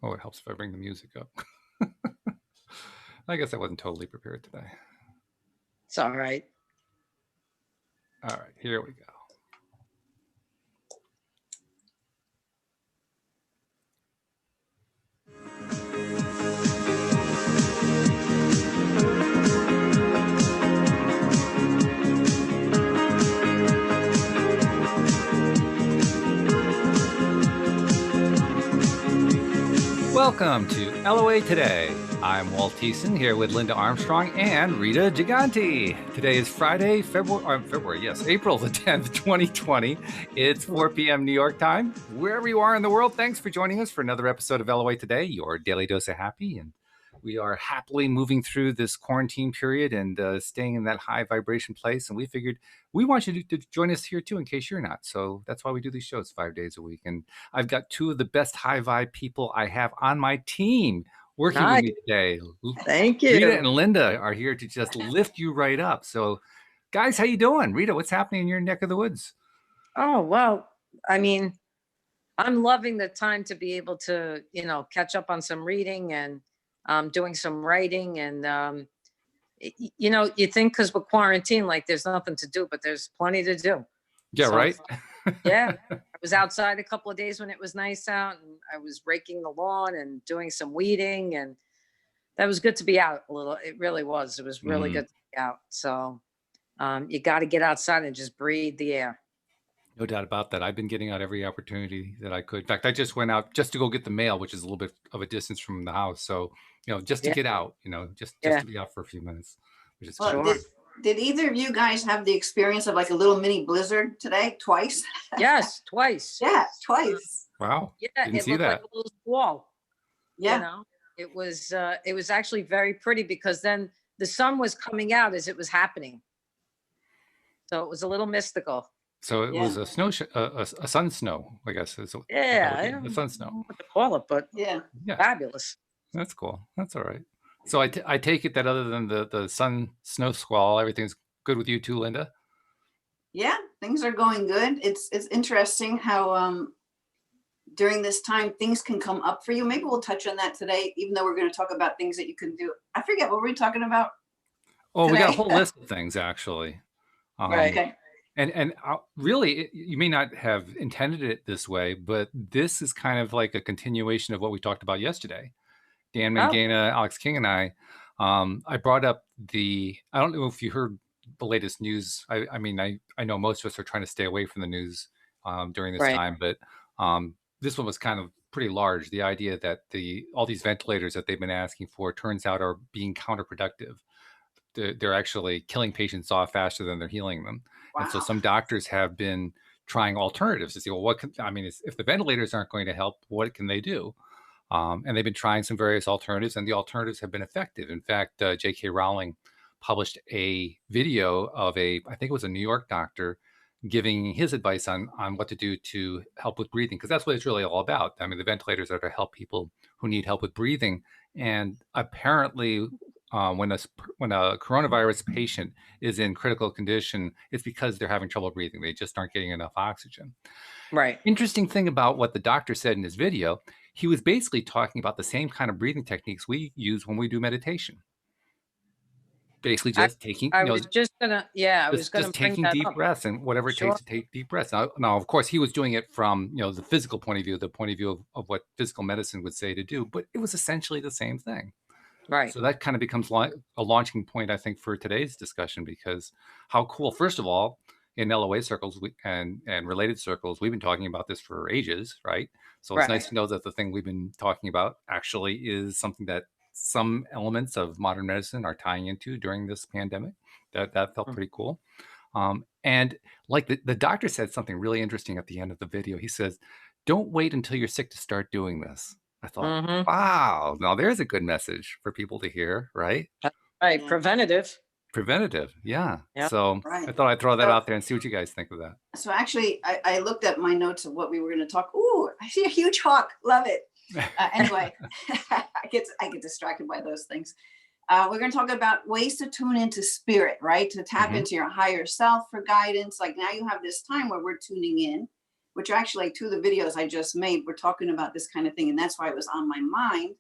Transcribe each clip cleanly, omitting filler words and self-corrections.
Oh, it helps if I bring the music up. I guess I wasn't totally prepared today. It's all right. All right, here we go. Welcome to LOA Today. I'm Walt here with Linda Armstrong and Rita Giganti. Today is Friday, April the 10th, 2020. It's 4 p.m. New York time. Wherever you are in the world, thanks for joining us for another episode of LOA Today, your daily dose of happy. And we are happily moving through this quarantine period and staying in that high vibration place. And we figured we want you to join us here too, in case you're not. So that's why we do these shows 5 days a week. And I've got two of the best high vibe people I have on my team working with me today. Thank you. Rita and Linda are here to just lift you right up. So guys, how you doing? Rita, what's happening in your neck of the woods? Oh, well, I mean, I'm loving the time to be able to, catch up on some reading and doing some writing. And, you think because we're quarantined, like there's nothing to do, but there's plenty to do. Yeah, So, right? Yeah. I was outside a couple of days when it was nice out, and I was raking the lawn and doing some weeding, and that was good to be out a little. It really was. It was really good to be out. So you got to get outside and just breathe the air. No doubt about that. I've been getting out every opportunity that I could. In fact, I just went out just to go get the mail, which is a little bit of a distance from the house. So, just to get out, just to be out for a few minutes, which is well, did either of you guys have the experience of like a little mini blizzard today? Twice? Yes, twice. Yeah, twice. Wow. Yeah, Didn't it see looked that. like a little squall. Yeah. It was actually very pretty because then the sun was coming out as it was happening. So it was a little mystical. So it was a snow, a sun snow, I guess. I don't a sun snow. know what to call it, but yeah, fabulous. That's cool. That's all right. So I take it that other than the sun snow squall, everything's good with you too, Linda? Yeah, things are going good. It's interesting how during this time things can come up for you. Maybe we'll touch on that today, even though we're going to talk about things that you can do. I forget what were we talking about. Oh, today? We got a whole list of things actually. Right. Okay. And really, you may not have intended it this way, but this is kind of like a continuation of what we talked about yesterday. Dan Mangana, Alex King, and I brought up I don't know if you heard the latest news. I mean, I know most of us are trying to stay away from the news during this time, but this one was kind of pretty large. The idea that all these ventilators that they've been asking for turns out are being counterproductive. They're actually killing patients off faster than they're healing them. Wow. And so some doctors have been trying alternatives to see, well, if the ventilators aren't going to help, what can they do? And they've been trying some various alternatives, and the alternatives have been effective. In fact, J.K. Rowling published a video of I think it was a New York doctor, giving his advice on what to do to help with breathing, because that's what it's really all about. I mean, the ventilators are to help people who need help with breathing. And apparently, when a coronavirus patient is in critical condition, it's because they're having trouble breathing. They just aren't getting enough oxygen. Right. Interesting thing about what the doctor said in his video, he was basically talking about the same kind of breathing techniques we use when we do meditation. Basically just taking, I was just taking deep breaths and whatever it takes to take deep breaths. Now, of course, he was doing it from, the physical point of view, the point of view of what physical medicine would say to do, but it was essentially the same thing. Right. So that kind of becomes a launching point, I think, for today's discussion, because how cool, first of all, in LOA circles and related circles, we've been talking about this for ages, right? So it's nice to know that the thing we've been talking about actually is something that some elements of modern medicine are tying into during this pandemic. That felt pretty cool. And like the doctor said something really interesting at the end of the video. He says, don't wait until you're sick to start doing this. I thought, wow, now there's a good message for people to hear, right? Right, preventative. Yeah. Yep. So I thought I'd throw that out there and see what you guys think of that. So actually, I looked at my notes of what we were going to talk. Ooh, I see a huge hawk. Love it. Anyway, I get distracted by those things. We're going to talk about ways to tune into spirit, right? To tap into your higher self for guidance. Like now you have this time where we're tuning in. which actually like 2 of the videos I just made were talking about this kind of thing. And that's why it was on my mind.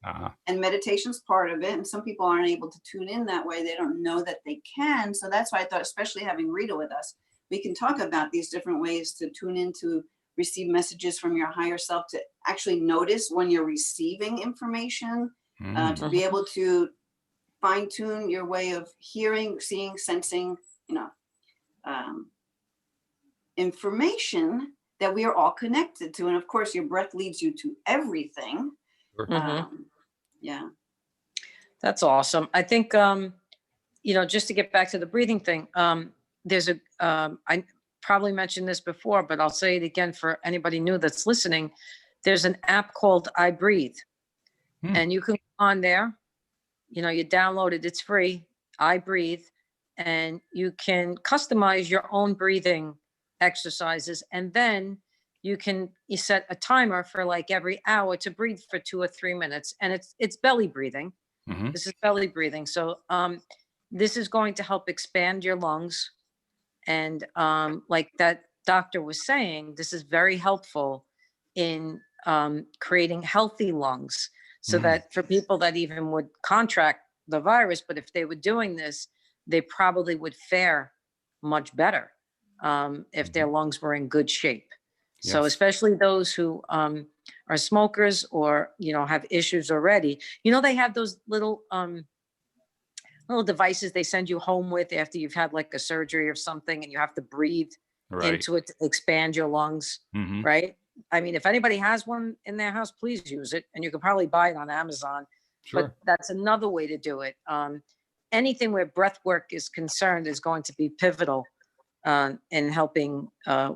And meditation's part of it. And some people aren't able to tune in that way. They don't know that they can. So that's why I thought, especially having Rita with us, we can talk about these different ways to tune in, to receive messages from your higher self, to actually notice when you're receiving information, to be able to fine tune your way of hearing, seeing, sensing, you know, information that we are all connected to. And of course, your breath leads you to everything. Yeah. That's awesome. I think, you know, just to get back to the breathing thing, there's I probably mentioned this before, but I'll say it again for anybody new that's listening. There's an app called I Breathe, and you can go on there, you know, you download it, it's free, I Breathe, and you can customize your own breathing exercises. And then you set a timer for like every hour to breathe for 2 or 3 minutes. And it's belly breathing. This is belly breathing. So this is going to help expand your lungs. And like that doctor was saying, this is very helpful in creating healthy lungs. So that for people that even would contract the virus, but if they were doing this, they probably would fare much better if their lungs were in good shape. Yes. So especially those who are smokers or, you know, have issues already, you know, they have those little devices they send you home with after you've had like a surgery or something, and you have to breathe into it to expand your lungs, right? I mean, if anybody has one in their house, please use it. And you can probably buy it on Amazon. Sure. But that's another way to do it. Anything where breath work is concerned is going to be pivotal in helping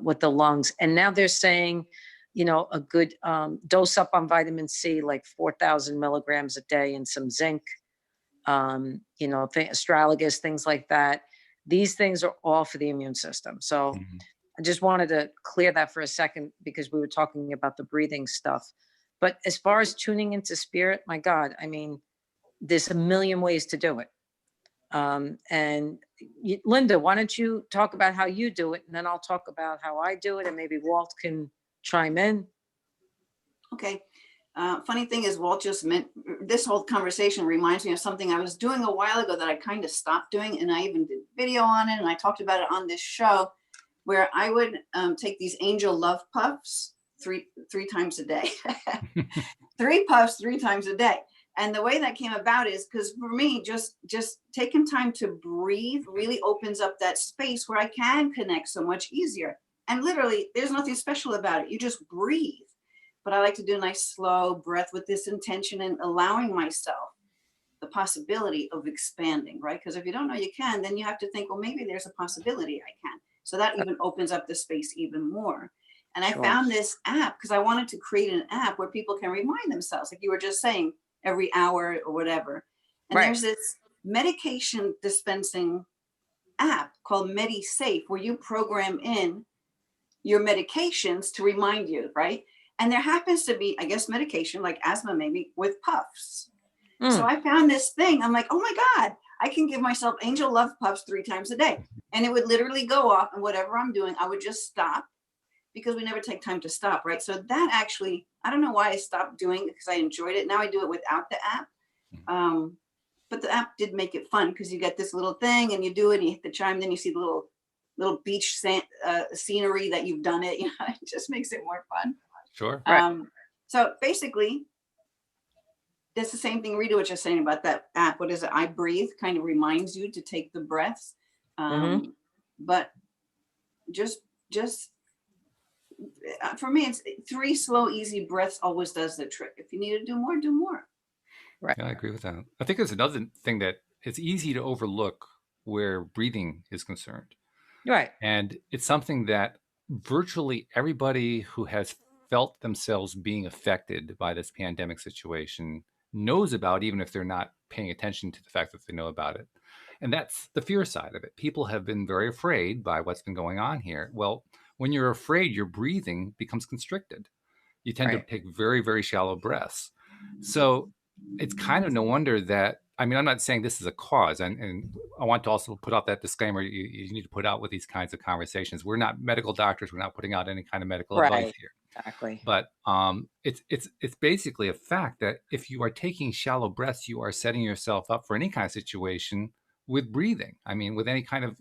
with the lungs. And now they're saying, you know, a good dose up on vitamin C, like 4,000 milligrams a day, and some zinc, you know, astragalus, things like that. These things are all for the immune system. So I just wanted to clear that for a second, because we were talking about the breathing stuff. But as far as tuning into spirit, my God, I mean, there's a million ways to do it. And Linda, why don't you talk about how you do it, and then I'll talk about how I do it, and maybe Walt can chime in. Okay. Funny thing is, Walt just meant, this whole conversation reminds me of something I was doing a while ago that I kind of stopped doing, and I even did video on it, and I talked about it on this show, where I would take these angel love puffs three times a day. 3 puffs 3 times a day. And the way that came about is because for me, just taking time to breathe really opens up that space where I can connect so much easier. And literally, there's nothing special about it. You just breathe. But I like to do a nice slow breath with this intention and allowing myself the possibility of expanding, right? Because if you don't know you can, then you have to think, well, maybe there's a possibility I can. So that even opens up the space even more. And I found this app because I wanted to create an app where people can remind themselves, like you were just saying, every hour or whatever. And there's this medication dispensing app called MediSafe, where you program in your medications to remind you, right? And there happens to be, I guess, medication like asthma, maybe, with puffs. So I found this thing. I'm like, oh my God, I can give myself angel love puffs 3 times a day. And it would literally go off, and whatever I'm doing, I would just stop, because we never take time to stop, right? So that actually, I don't know why I stopped doing it, because I enjoyed it. Now I do it without the app. But the app did make it fun, because you get this little thing and you do it and you hit the chime, then you see the little beach scenery that you've done it. You know, it just makes it more fun. Sure. So basically, that's the same thing Rita was just saying about that app. What is it? I Breathe kind of reminds you to take the breaths. But just for me, it's 3 slow, easy breaths always does the trick. If you need to do more, do more. Right. Yeah, I agree with that. I think there's another thing that it's easy to overlook where breathing is concerned. Right. And it's something that virtually everybody who has felt themselves being affected by this pandemic situation knows about, even if they're not paying attention to the fact that they know about it. And that's the fear side of it. People have been very afraid by what's been going on here. Well, when you're afraid, your breathing becomes constricted. You tend to take very, very shallow breaths. So it's kind of no wonder that I mean, I'm not saying this is a cause, and I want to also put out that disclaimer you need to put out with these kinds of conversations. We're not medical doctors. We're not putting out any kind of medical advice Right. here. Exactly. But it's basically a fact that if you are taking shallow breaths, you are setting yourself up for any kind of situation with breathing. I mean, with any kind of,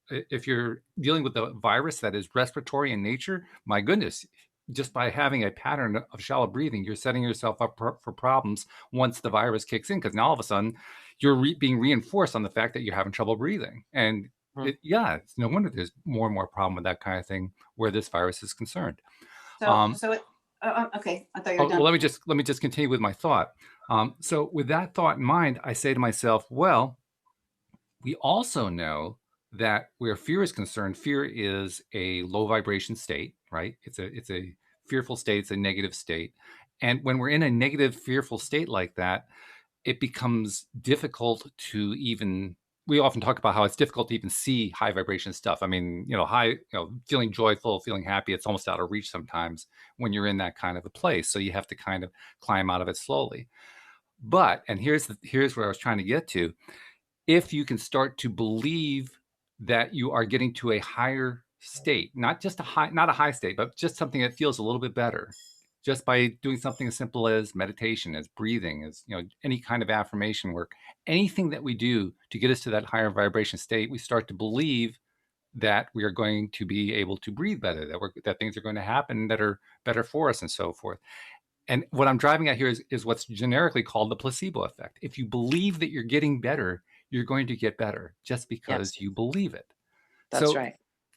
if you're dealing with a virus that is respiratory in nature, my goodness, just by having a pattern of shallow breathing, you're setting yourself up for problems once the virus kicks in, because now all of a sudden you're being reinforced on the fact that you're having trouble breathing. And it's no wonder there's more and more problem with that kind of thing where this virus is concerned. Okay, I thought you were done. Well, let me just continue with my thought. So with that thought in mind, I say to myself, well, we also know that where fear is concerned, fear is a low vibration state, right? It's a fearful state, it's a negative state. And when we're in a negative, fearful state like that, it becomes difficult to even, we often talk about how it's difficult to even see high vibration stuff. I mean, feeling joyful, feeling happy, it's almost out of reach sometimes when you're in that kind of a place. So you have to kind of climb out of it slowly. But, and here's where I was trying to get to, if you can start to believe that you are getting to a higher state, not a high state, but just something that feels a little bit better, just by doing something as simple as meditation, as breathing, as any kind of affirmation work, anything that we do to get us to that higher vibration state, we start to believe that we are going to be able to breathe better, that things are going to happen that are better for us, and so forth. And what I'm driving at here is what's generically called the placebo effect. If you believe that you're getting better, you're going to get better just because you believe it. That's so, right.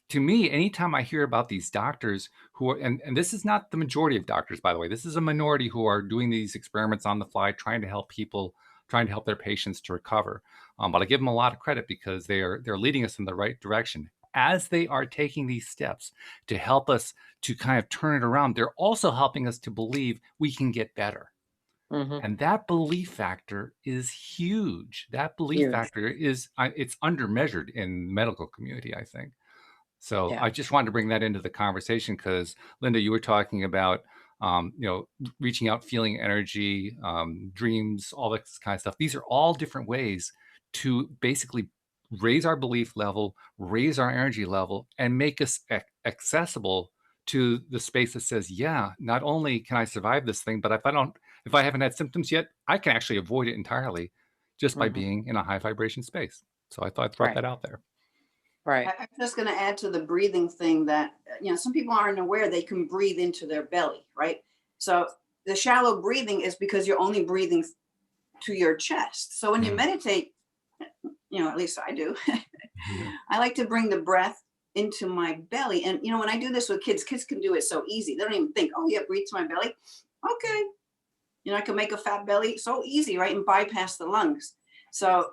To me, anytime I hear about these doctors who are, and this is not the majority of doctors, by the way, this is a minority who are doing these experiments on the fly, trying to help people, trying to help their patients to recover. But I give them a lot of credit because they're leading us in the right direction. As they are taking these steps to help us to kind of turn it around, they're also helping us to believe we can get better. Mm-hmm. And that belief factor is huge. That belief factor is, it's undermeasured in the medical community, I think. So I just wanted to bring that into the conversation because, Linda, you were talking about, reaching out, feeling energy, dreams, all that kind of stuff. These are all different ways to basically raise our belief level, raise our energy level, and make us accessible to the space that says, yeah, not only can I survive this thing, but if I haven't had symptoms yet, I can actually avoid it entirely just by being in a high vibration space. So I thought I'd throw that out there. Right. I'm just going to add to the breathing thing that, some people aren't aware they can breathe into their belly, right? So the shallow breathing is because you're only breathing to your chest. So when you meditate, at least I do, I like to bring the breath into my belly. And, when I do this with kids can do it so easy. They don't even think, oh, yeah, breathe to my belly. Okay. I can make a fat belly so easy, right? And bypass the lungs. So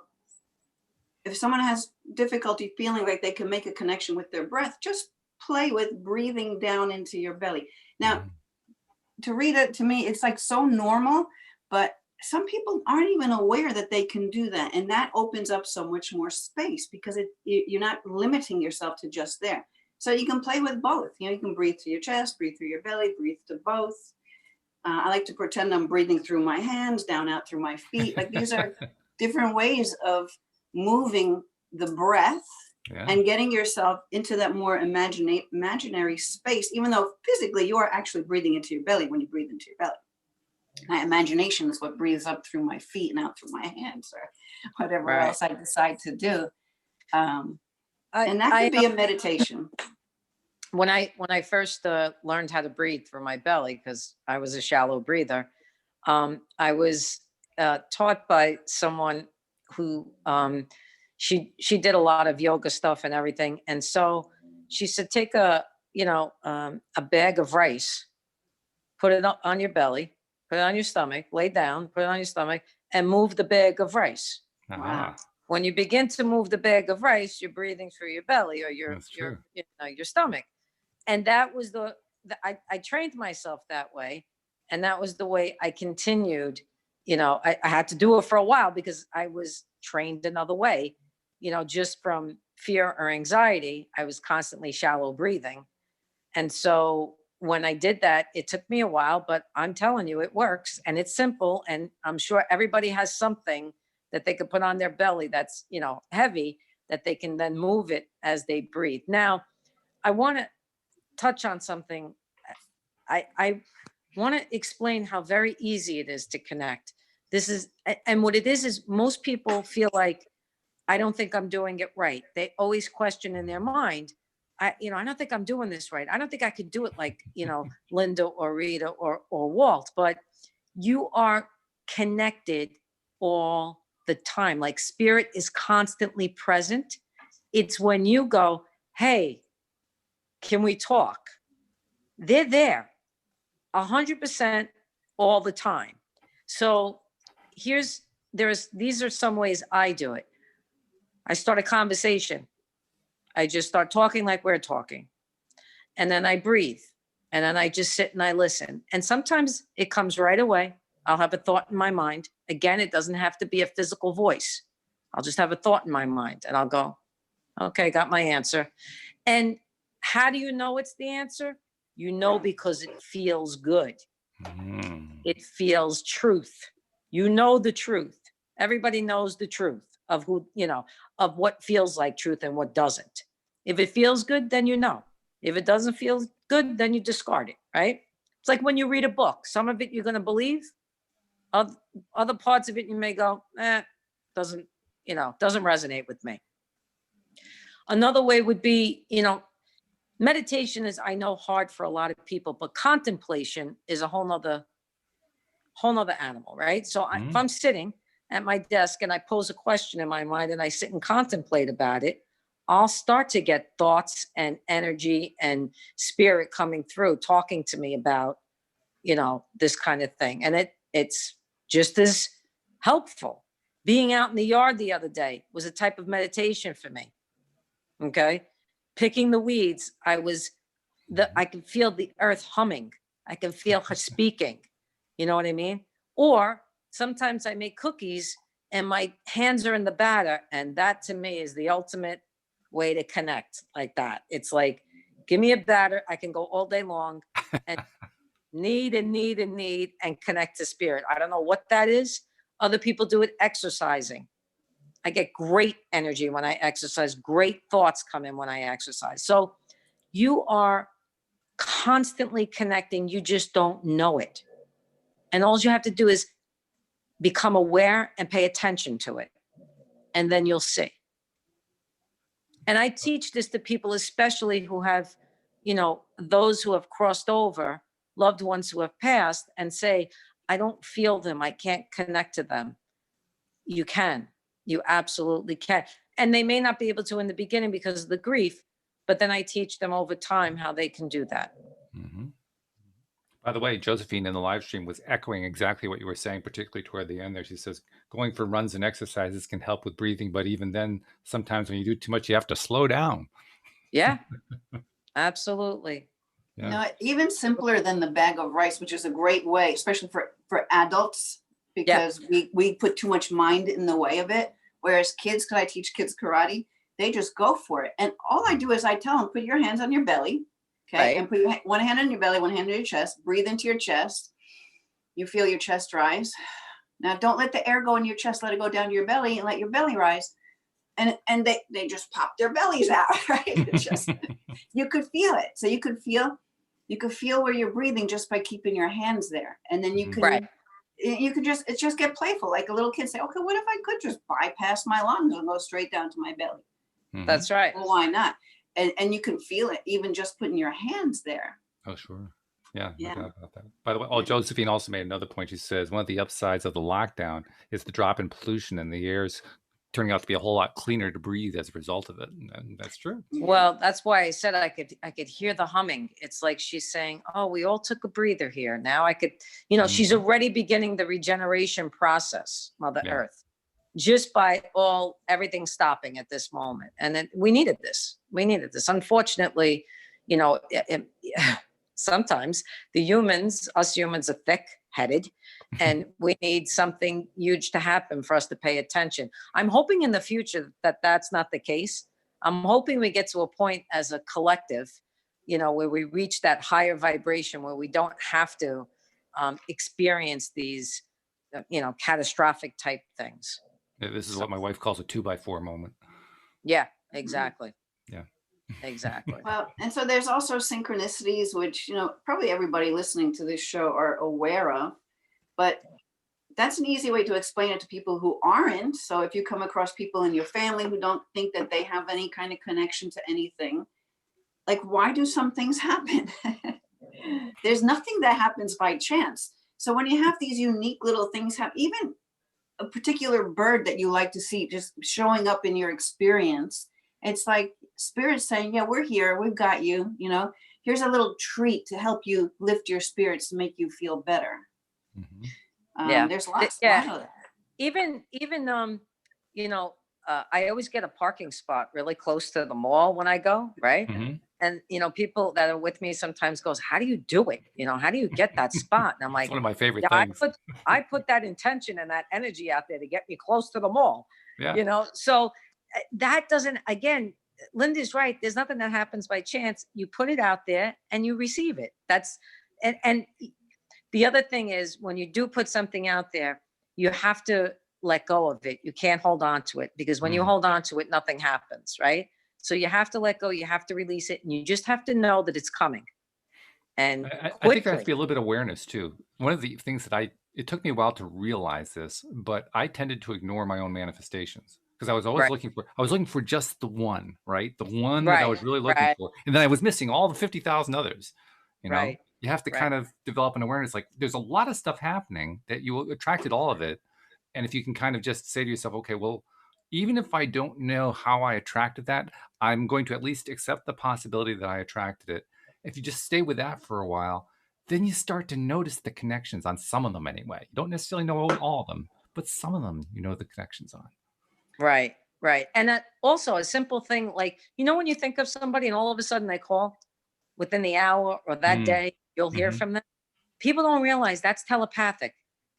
if someone has difficulty feeling like they can make a connection with their breath, just play with breathing down into your belly. Now, to Rita, to me, it's like so normal, but some people aren't even aware that they can do that. And that opens up so much more space because you're not limiting yourself to just there. So you can play with both. You can breathe to your chest, breathe through your belly, breathe to both. I like to pretend I'm breathing through my hands, down out through my feet. Like these are different ways of moving the breath and getting yourself into that more imaginary space, even though physically you are actually breathing into your belly when you breathe into your belly. My imagination is what breathes up through my feet and out through my hands or whatever else I decide to do. And that could be a meditation. When I first learned how to breathe through my belly, because I was a shallow breather, I was taught by someone who she did a lot of yoga stuff and everything, and so she said, take a bag of rice, put it on your belly, put it on your stomach, lay down, put it on your stomach, and move the bag of rice. Wow. When you begin to move the bag of rice, you're breathing through your belly or your stomach. And that was I trained myself that way. And that was the way I continued. I had to do it for a while because I was trained another way, just from fear or anxiety. I was constantly shallow breathing. And so when I did that, it took me a while, but I'm telling you, it works and it's simple. And I'm sure everybody has something that they could put on their belly that's, heavy, that they can then move it as they breathe. Now, I want to touch on something. I want to explain how very easy it is to connect. And what it is most people feel like, I don't think I'm doing it right. They always question in their mind, I don't think I'm doing this right. I don't think I could do it like, Linda or Rita or Walt, but you are connected all the time. Like spirit is constantly present. It's when you go, hey, can we talk? They're there 100% all the time. So these are some ways I do it. I start a conversation. I just start talking like we're talking. And then I breathe. And then I just sit and I listen. And sometimes it comes right away. I'll have a thought in my mind. Again, it doesn't have to be a physical voice. I'll just have a thought in my mind and I'll go, okay, got my answer. And how do you know it's the answer? Because it feels good. It feels truth. You know the truth. Everybody knows the truth of of what feels like truth and what doesn't. If it feels good, then you know. If it doesn't feel good, then you discard it, right? It's like when you read a book. Some of it you're going to believe. Other parts of it you may go, doesn't resonate with me. Another way would be, meditation is, I know, hard for a lot of people, but contemplation is a whole nother animal, right? So if I'm sitting at my desk and I pose a question in my mind and I sit and contemplate about it, I'll start to get thoughts and energy and spirit coming through, talking to me about, this kind of thing. And it's just as helpful. Being out in the yard the other day was a type of meditation for me. Okay. Picking the weeds. I could feel the earth humming. I can feel her speaking. You know what I mean? Or sometimes I make cookies and my hands are in the batter. And that to me is the ultimate way to connect like that. It's like, give me a batter. I can go all day long and knead and connect to spirit. I don't know what that is. Other people do it exercising. I get great energy when I exercise. Great thoughts come in when I exercise. So you are constantly connecting. You just don't know it. And all you have to do is become aware and pay attention to it. And then you'll see. And I teach this to people, especially who have, those who have crossed over, loved ones who have passed, and say, I don't feel them. I can't connect to them. You can. You absolutely can. And they may not be able to in the beginning because of the grief, but then I teach them over time how they can do that. Mm-hmm. By the way, Josephine in the live stream was echoing exactly what you were saying, particularly toward the end there. She says, going for runs and exercises can help with breathing, but even then, sometimes when you do too much, you have to slow down. Yeah, absolutely. Yeah. Even simpler than the bag of rice, which is a great way, especially for adults, because we put too much mind in the way of it. Whereas kids, because I teach kids karate, they just go for it. And all I do is I tell them, put your hands on your belly. Okay. Right. And put one hand on your belly, one hand on your chest, breathe into your chest. You feel your chest rise. Now don't let the air go in your chest, let it go down to your belly and let your belly rise. And they just pop their bellies out, right? It's just, you could feel it. So you could feel where you're breathing just by keeping your hands there. And then you can, it's just get playful. Like a little kid say, okay, what if I could just bypass my lungs and go straight down to my belly? Mm-hmm. That's right. Well, why not? And you can feel it even just putting your hands there. Oh, sure. Yeah, no doubt about that. By the way, Josephine also made another point. She says one of the upsides of the lockdown is the drop in pollution, and the air's turning out to be a whole lot cleaner to breathe as a result of it. And that's true. Well, that's why I said I could hear the humming. It's like she's saying, oh, we all took a breather here. Now I could, she's already beginning the regeneration process, Mother Earth, just by everything stopping at this moment. And then we needed this. Unfortunately, sometimes us humans are thick-headed, and we need something huge to happen for us to pay attention. I'm hoping in the future that that's not the case. I'm hoping we get to a point as a collective where we reach that higher vibration where we don't have to experience these, catastrophic type things. Yeah, this is what my wife calls a 2x4 moment. Yeah, exactly. Yeah. Exactly. Well, and so there's also synchronicities, which, probably everybody listening to this show are aware of, but that's an easy way to explain it to people who aren't. So if you come across people in your family who don't think that they have any kind of connection to anything, like, why do some things happen? There's nothing that happens by chance. So when you have these unique little things happen, even a particular bird that you like to see just showing up in your experience, it's like spirit saying, yeah, we're here, we've got you, here's a little treat to help you lift your spirits to make you feel better. Yeah. There's lots Yeah. of that. Even I always get a parking spot really close to the mall when I go, right? And people that are with me sometimes goes, how do you do it? How do you get that spot? And I'm like, It's one of my favorite yeah, things. I put that intention and that energy out there to get me close to the mall. Yeah. So that doesn't, again, Linda's right. There's nothing that happens by chance. You put it out there and you receive it. And the other thing is, when you do put something out there, you have to let go of it. You can't hold on to it, because when you hold on to it, nothing happens, right? So you have to let go, you have to release it, and you just have to know that it's coming. And I think there has to be a little bit of awareness too. One of the things that it took me a while to realize this, but I tended to ignore my own manifestations, because I was always looking for just the one, right? The one that I was really looking for. And then I was missing all the 50,000 others, You have to kind of develop an awareness, like, there's a lot of stuff happening that you attracted all of it. And if you can kind of just say to yourself, okay, well, even if I don't know how I attracted that, I'm going to at least accept the possibility that I attracted it. If you just stay with that for a while, then you start to notice the connections on some of them anyway. You don't necessarily know all of them, but some of them, the connections on. Right. And also a simple thing, like, when you think of somebody and all of a sudden they call within the hour or that day, you'll hear from them. People don't realize that's telepathic.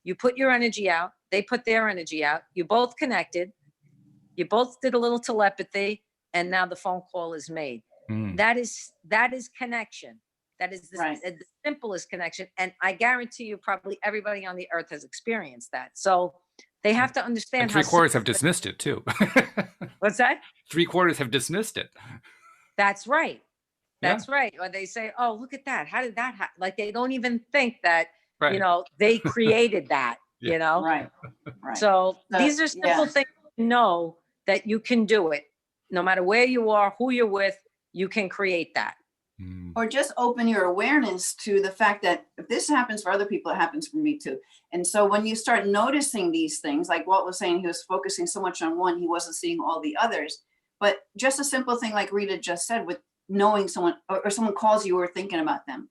You put your energy out, they put their energy out, you both connected, you both did a little telepathy, and now the phone call is made. That is connection. That is the simplest connection. And I guarantee you, probably everybody on the earth has experienced that. So they have to understand. And three-quarters have dismissed it too. What's that? 3/4 have dismissed it. That's right. That's right. Or they say, oh, look at that. How did that happen? Like, they don't even think that, they created that, Right. So these are simple things to know, that you can do it. No matter where you are, who you're with, you can create that. Or just open your awareness to the fact that if this happens for other people, it happens for me too. And so when you start noticing these things, like Walt was saying, he was focusing so much on one, he wasn't seeing all the others. But just a simple thing like Rita just said, with knowing someone, or someone calls you or thinking about them.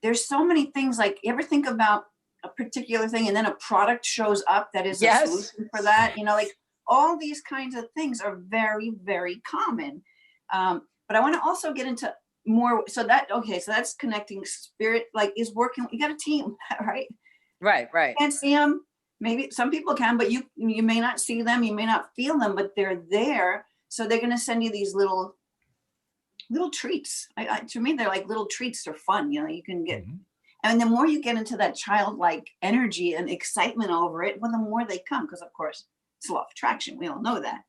There's so many things, like, you ever think about a particular thing and then a product shows up that is a solution for that? Like, all these kinds of things are very, very common. But I want to also get into more. So that's connecting spirit, like, is working. You got a team, right? Right. Can't see them. Maybe some people can, but you may not see them. You may not feel them, but they're there. So they're going to send you these little treats. To me, they're like little treats. They're fun. You can get. And the more you get into that childlike energy and excitement over it, well, the more they come, because of course it's law of attraction. We all know that.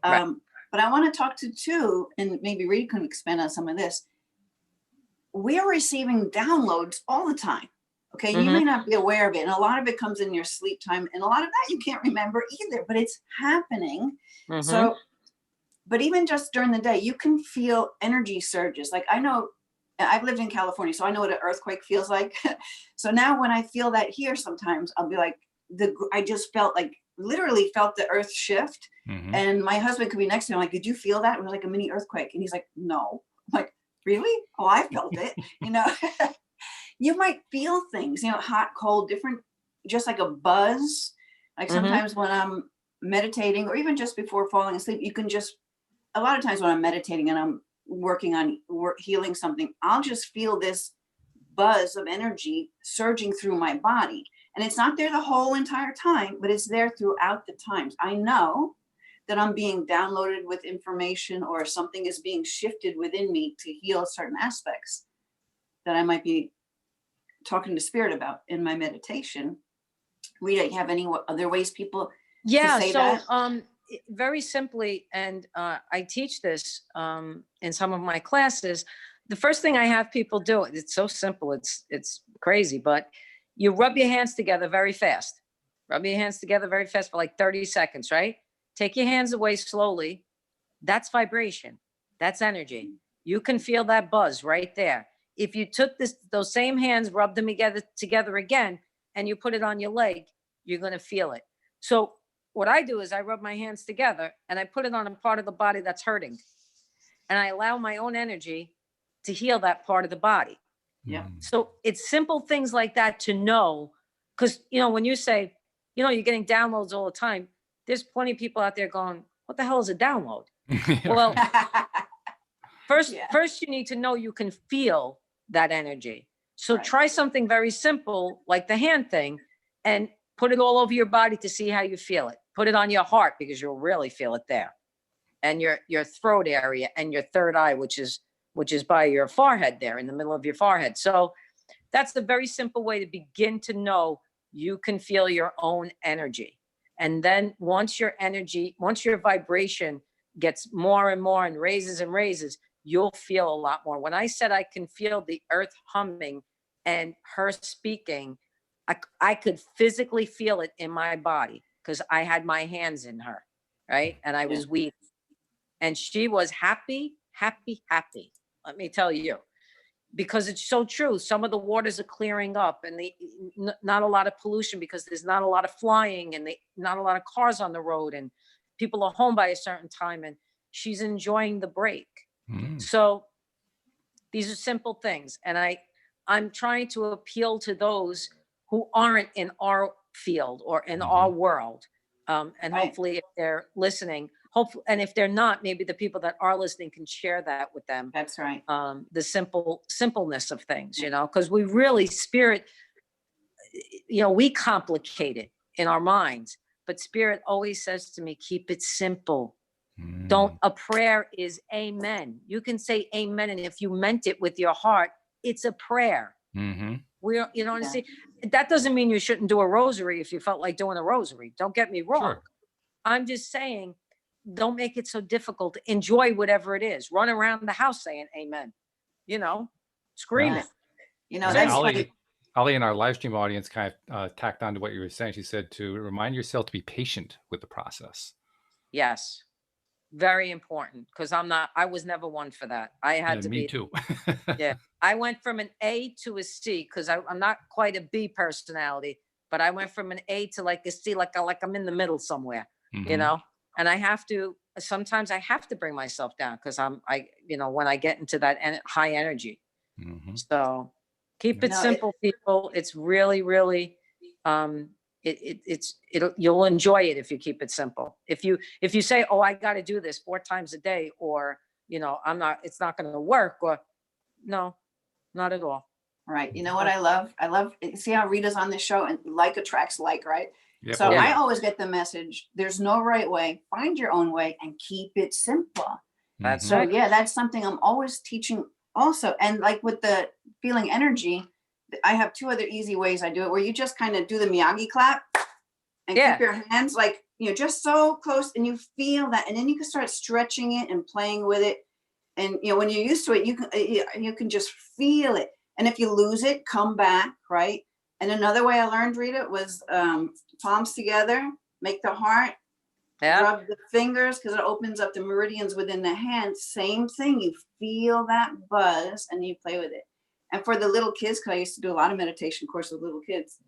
But I want to talk to too, and maybe Rita can expand on some of this. We're receiving downloads all the time. Okay. You may not be aware of it. And a lot of it comes in your sleep time. And a lot of that you can't remember either, but it's happening. So, but even just during the day, you can feel energy surges. Like, I know I've lived in California, so I know what an earthquake feels like. So now when I feel that here, sometimes I'll be like, I just felt like, literally felt the earth shift. And my husband could be next to me, like, did you feel that? It was like a mini earthquake. And he's like, no. I'm like, really? Oh, I felt it. You might feel things, hot, cold, different, just like a buzz. Like sometimes when I'm meditating, or even just before falling asleep, you can just, a lot of times when I'm meditating and I'm working on healing something, I'll just feel this buzz of energy surging through my body. And it's not there the whole entire time, but it's there throughout the times. I know that I'm being downloaded with information, or something is being shifted within me to heal certain aspects that I might be talking to spirit about in my meditation. Rita, you have any other ways people Yeah, say so that? very simply, and I teach this in some of my classes. The first thing I have people do, it's so simple, it's crazy, but you rub your hands together very fast. Rub your hands together very fast for like 30 seconds, right? Take your hands away slowly. That's vibration. That's energy. You can feel that buzz right there. If you took those same hands, rubbed them together again, and you put it on your leg, you're going to feel it. So what I do is I rub my hands together and I put it on a part of the body that's hurting. And I allow my own energy to heal that part of the body. Yeah. So it's simple things like that to know. Because, when you say, you're getting downloads all the time, there's plenty of people out there going, what the hell is a download? Well, first you need to know you can feel that energy. So try something very simple like the hand thing and put it all over your body to see how you feel it. Put it on your heart because you'll really feel it there. And your throat area and your third eye, which is by your forehead there, in the middle of your forehead. So that's the very simple way to begin to know you can feel your own energy. And then once your vibration gets more and more and raises, you'll feel a lot more. When I said I can feel the earth humming and her speaking, I could physically feel it in my body because I had my hands in her, right? And I was weak. And she was happy. Let me tell you, because it's so true. Some of the waters are clearing up and not a lot of pollution because there's not a lot of flying and not a lot of cars on the road and people are home by a certain time and she's enjoying the break. So these are simple things. And I'm trying to appeal to those who aren't in our field or in our world. And hopefully if they're listening, and if they're not, maybe the people that are listening can share that with them. That's right. The simpleness of things, because we really spirit, we complicate it in our minds, but spirit always says to me, keep it simple. A prayer is amen. You can say amen. And if you meant it with your heart, it's a prayer. See, that doesn't mean you shouldn't do a rosary if you felt like doing a rosary. Don't get me wrong. Sure. I'm just saying, don't make it so difficult. Enjoy whatever it is. Run around the house saying amen, scream it. That's Ali in our live stream audience kind of tacked on to what you were saying. She said to remind yourself to be patient with the process. Yes. Very important, because I was never one for that. I had to be. Me too. Yeah. I went from an A to a C because I'm not quite a B personality, but I went from an A to like a C, like I'm in the middle somewhere, and sometimes I have to bring myself down because when I get into that high energy. So keep it simple, people. It's really, really, you'll enjoy it if you keep it simple. If you say, oh, I got to do this 4 times a day, or, it's not going to work, or no, not at all. Right. You know what I love? See how Rita's on this show and like attracts like, right? Yep. So I always get the message, there's no right way, find your own way and keep it simple. That's So right. yeah, that's something I'm always teaching also. And like with the feeling energy, I have 2 other easy ways I do it, where you just kind of do the Miyagi clap and keep your hands like, just so close, and you feel that, and then you can start stretching it and playing with it. And, when you're used to it, you can just feel it. And if you lose it, come back. Right. And another way I learned, Rita, was palms together, make the heart, rub the fingers, because it opens up the meridians within the hand. Same thing. You feel that buzz and you play with it. And for the little kids, because I used to do a lot of meditation course with little kids,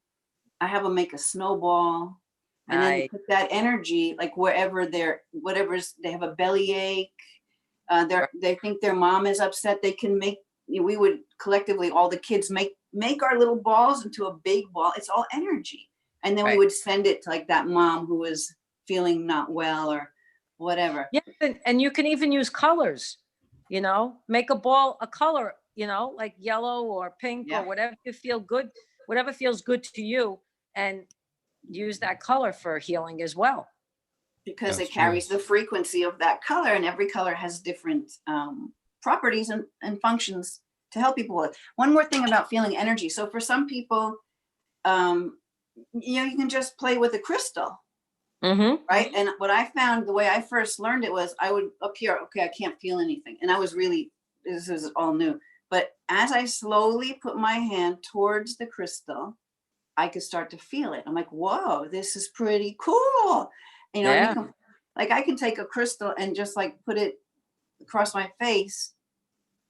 I have them make a snowball, and then you put that energy, like they have a bellyache, they think their mom is upset. They can we would collectively, all the kids make our little balls into a big ball. It's all energy. And then we would send it to like that mom who was feeling not well or whatever. Yeah. And you can even use colors, make a ball, a color, like yellow or pink or whatever feels good to you, and use that color for healing as well. because That's it true. carries the frequency of that color, and every color has different properties and functions to help people with. One more thing about feeling energy. So for some people, you can just play with a crystal, right? And what I found, the way I first learned it was I would up here, okay, I can't feel anything. And I was really, this is all new. But as I slowly put my hand towards the crystal, I could start to feel it. I'm like, whoa, this is pretty cool. And you can, like, I can take a crystal and just like put it across my face,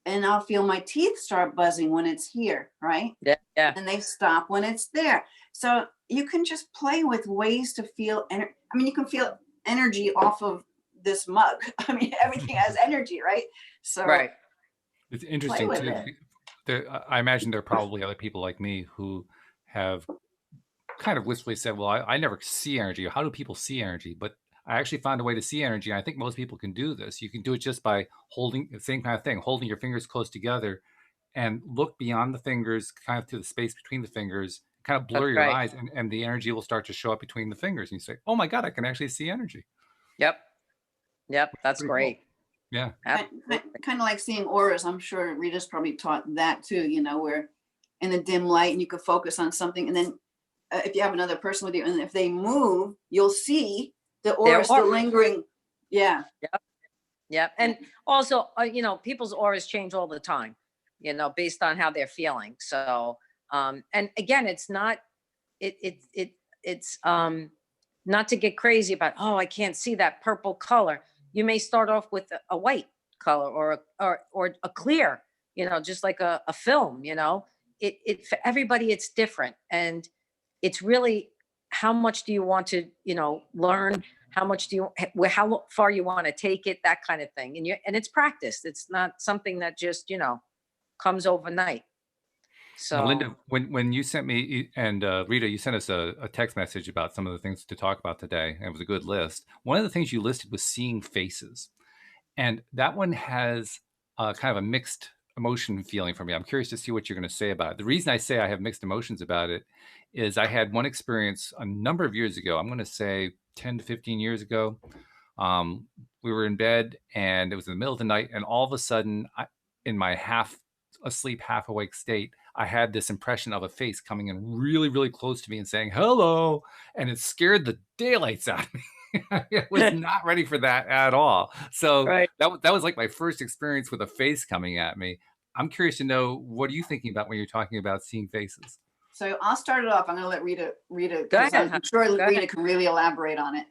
and I'll feel my teeth start buzzing when it's here, right? And they stop when it's there. So you can just play with ways to feel energy. I mean, you can feel energy off of this mug. I mean, everything has energy, right? So it's play interesting with too. it. I imagine there are probably other people like me who have kind of wistfully said, well, I never see energy. How do people see energy? But I actually found a way to see energy. And I think most people can do this. You can do it just by holding the same kind of thing, holding your fingers close together and look beyond the fingers, kind of to the space between the fingers, kind of blur your eyes, and the energy will start to show up between the fingers. And you say, oh my God, I can actually see energy. That's great. Cool. Yeah. Kind of like seeing auras. I'm sure Rita's probably taught that too, where in the dim light and you could focus on something. And then if you have another person with you, and if they move, you'll see the aura still lingering. Yeah. And also, people's auras change all the time, based on how they're feeling. So, and again, it's not, it's not to get crazy about, oh, I can't see that purple color. You may start off with a white color or a clear, just like a film, for everybody, it's different. And it's really, how much do you want to, learn? How much do you, how far you want to take it, that kind of thing. And it's practice. It's not something that just, comes overnight. So now, Linda, when you sent me and Rita, you sent us a text message about some of the things to talk about today. And it was a good list. One of the things you listed was seeing faces. And that one has kind of a mixed emotion feeling for me. I'm curious to see what you're going to say about it. The reason I say I have mixed emotions about it is I had one experience a number of years ago. I'm going to say 10 to 15 years ago. We were in bed and it was in the middle of the night. And all of a sudden, in my half asleep, half awake state, I had this impression of a face coming in really, really close to me and saying, hello. And it scared the daylights out of me. I was not ready for that at all. So that was like my first experience with a face coming at me. I'm curious to know, what are you thinking about when you're talking about seeing faces? So I'll start it off. I'm going to let Rita, because I'm sure Rita can really elaborate on it.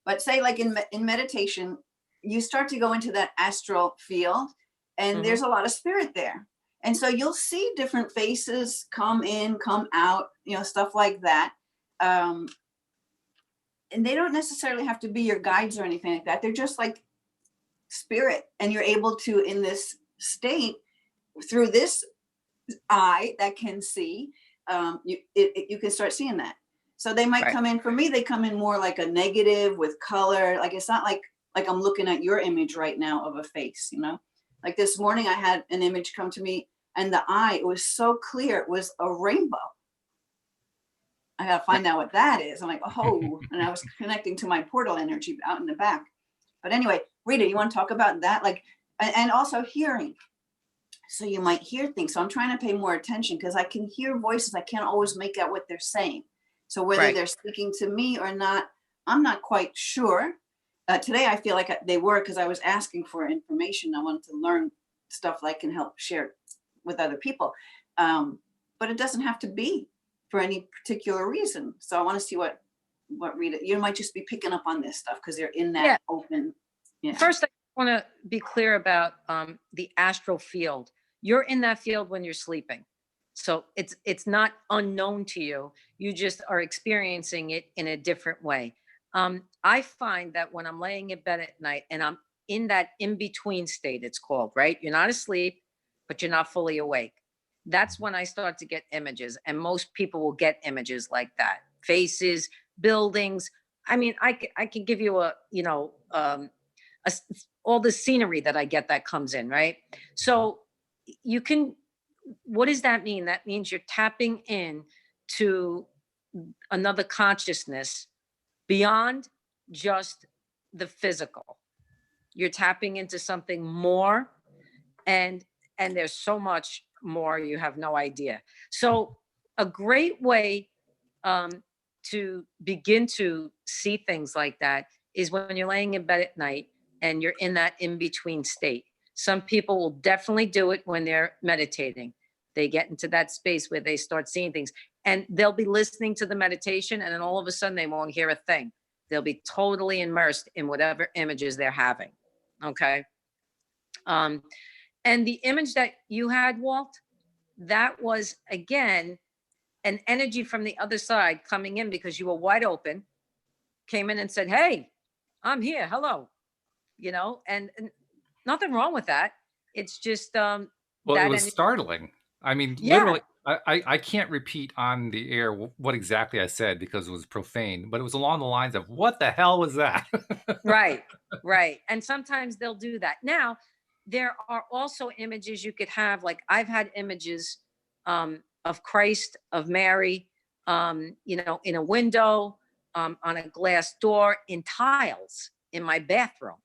But say like in meditation, you start to go into that astral field, and there's a lot of spirit there. And so you'll see different faces come in, come out, stuff like that. And they don't necessarily have to be your guides or anything like that. They're just like spirit. And you're able to, in this state, through this eye that can see, you can start seeing that. So they might come in, for me, they come in more like a negative with color. Like, it's not like I'm looking at your image right now of a face, Like this morning I had an image come to me, and the eye, it was so clear. It was a rainbow. I gotta find out what that is. I'm like, oh, and I was connecting to my portal energy out in the back. But anyway, Rita, you want to talk about that? Like, and also hearing. So you might hear things. So I'm trying to pay more attention, because I can hear voices. I can't always make out what they're saying. So whether they're speaking to me or not, I'm not quite sure. Today, I feel like they were, because I was asking for information. I wanted to learn stuff that I can help share with other people. But it doesn't have to be for any particular reason. So I want to see what Rita, you might just be picking up on this stuff because they're in that open. First, I want to be clear about the astral field. You're in that field when you're sleeping. So it's not unknown to you. You just are experiencing it in a different way. I find that when I'm laying in bed at night and I'm in that in-between state, it's called, right? You're not asleep, but you're not fully awake. That's when I start to get images, and most people will get images like that. Faces, buildings. I mean, I can give you all the scenery that I get that comes in, right? So you can, what does that mean? That means you're tapping in to another consciousness beyond just the physical. You're tapping into something more, and there's so much more, you have no idea. So a great way to begin to see things like that is when you're laying in bed at night and you're in that in between state. Some people will definitely do it when they're meditating. They get into that space where they start seeing things, and they'll be listening to the meditation, and then all of a sudden they won't hear a thing. They'll be totally immersed in whatever images they're having. Okay. And the image that you had, Walt, that was again an energy from the other side coming in because you were wide open, came in and said, "Hey, I'm here. Hello." And nothing wrong with that. It's just Well, it that was energy. startling. I mean, Yeah, literally, I can't repeat on the air what exactly I said because it was profane, but it was along the lines of, "What the hell was that?" right, right. And sometimes they'll do that. Now, there are also images you could have. Like I've had images of Christ, of Mary, in a window, on a glass door, in tiles in my bathroom.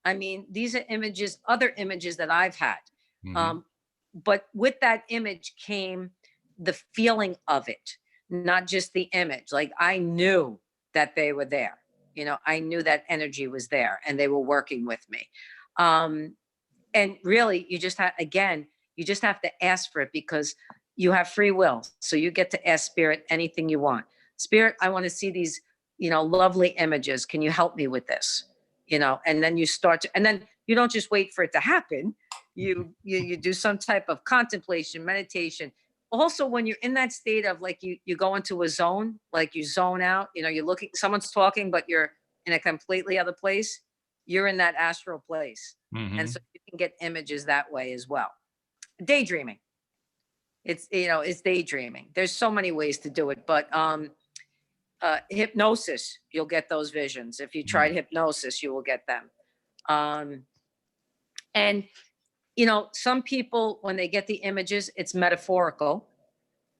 I mean, these are images, other images that I've had. Mhm. Um, but with that image came the feeling of it, not just the image. Like I knew that they were there. I knew that energy was there and they were working with me. Um, and really, you just have to ask for it because you have free will. So you get to ask spirit anything you want. Spirit, I want to see these, lovely images. Can you help me with this? And then you start to, and then you don't just wait for it to happen. You do some type of contemplation, meditation. Also, when you're in that state of like you go into a zone, like you zone out, you're looking, someone's talking, but you're in a completely other place. You're in that astral place. And Mhm. so you can get images that way as well. Daydreaming. It's daydreaming. There's so many ways to do it, but hypnosis, you'll get those visions. If you tried Mm. hypnosis, you will get them. Um, and some people, when they get the images, it's metaphorical,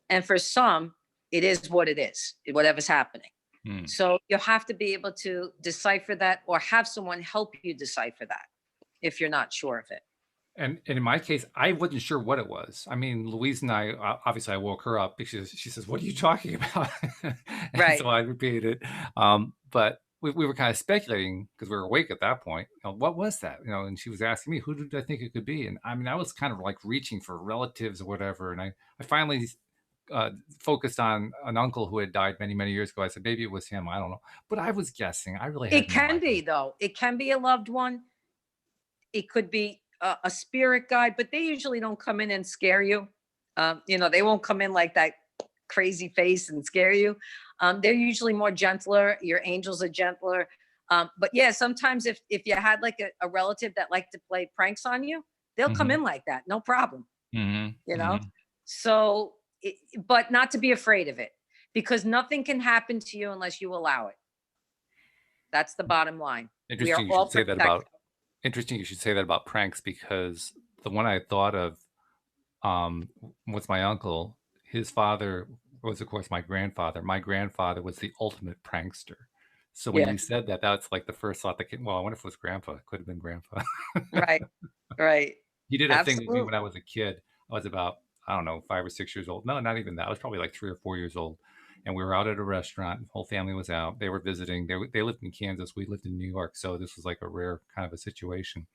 and for some, it is what it is, whatever's happening. Mm. So you have to be able to decipher that, or have someone help you decipher that if you're not sure of it. And in my case, I wasn't sure what it was. I mean, Louise and I, obviously, I woke her up because she says, "What are you talking about?" And Right. so I repeated it. But we were kind of speculating because we were awake at that point. What was that? And she was asking me, "Who did I think it could be?" And I mean, I was kind of like reaching for relatives or whatever. And I finally focused on an uncle who had died many, many years ago. I said, maybe it was him. I don't know. But I was guessing. I really had It no can idea. be, though. It can be a loved one. It could be a spirit guide, but they usually don't come in and scare you. They won't come in like that crazy face and scare you. They're usually more gentler. Your angels are gentler. But yeah, sometimes if you had like a relative that liked to play pranks on you, they'll come Hmm. in like that, no problem. Hmm. You know, Hmm. so but not to be afraid of it, because nothing can happen to you unless you allow it. That's the bottom line. We are Interesting you all should say that protected. about Interesting you should say that about pranks because the one I thought of was my uncle. His father was, of course, my grandfather. My grandfather was the ultimate prankster. So when Yeah. you said that, that's like the first thought that came. Well, I wonder if it was grandpa. It could have been grandpa. Right. Right. He did a thing with me Absolutely. when I was a kid. I was about, I don't know, 5 or 6 years old. No, not even that. I was probably like 3 or 4 years old. And we were out at a restaurant. The whole family was out. They were visiting. They lived in Kansas. We lived in New York. So this was like a rare kind of a situation.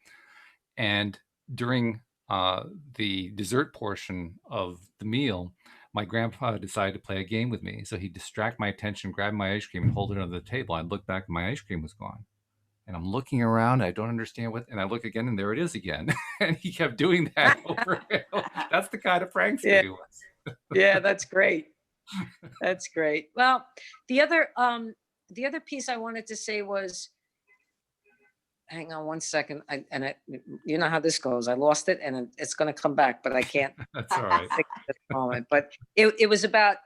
And during the dessert portion of the meal, my grandpa decided to play a game with me. So he'd distract my attention, grab my ice cream, and hold it under the table. I'd look back, and my ice cream was gone. And I'm looking around, I don't understand what, and I look again, and there it is again. And he kept doing that over and over. That's the kind of prankster Yeah. he was. Yeah, that's great. That's great. Well, the other piece I wanted to say was, hang on one second. You know how this goes. I lost it, and it's going to come back, but I can't That's all right. fix it at the moment. But it was about,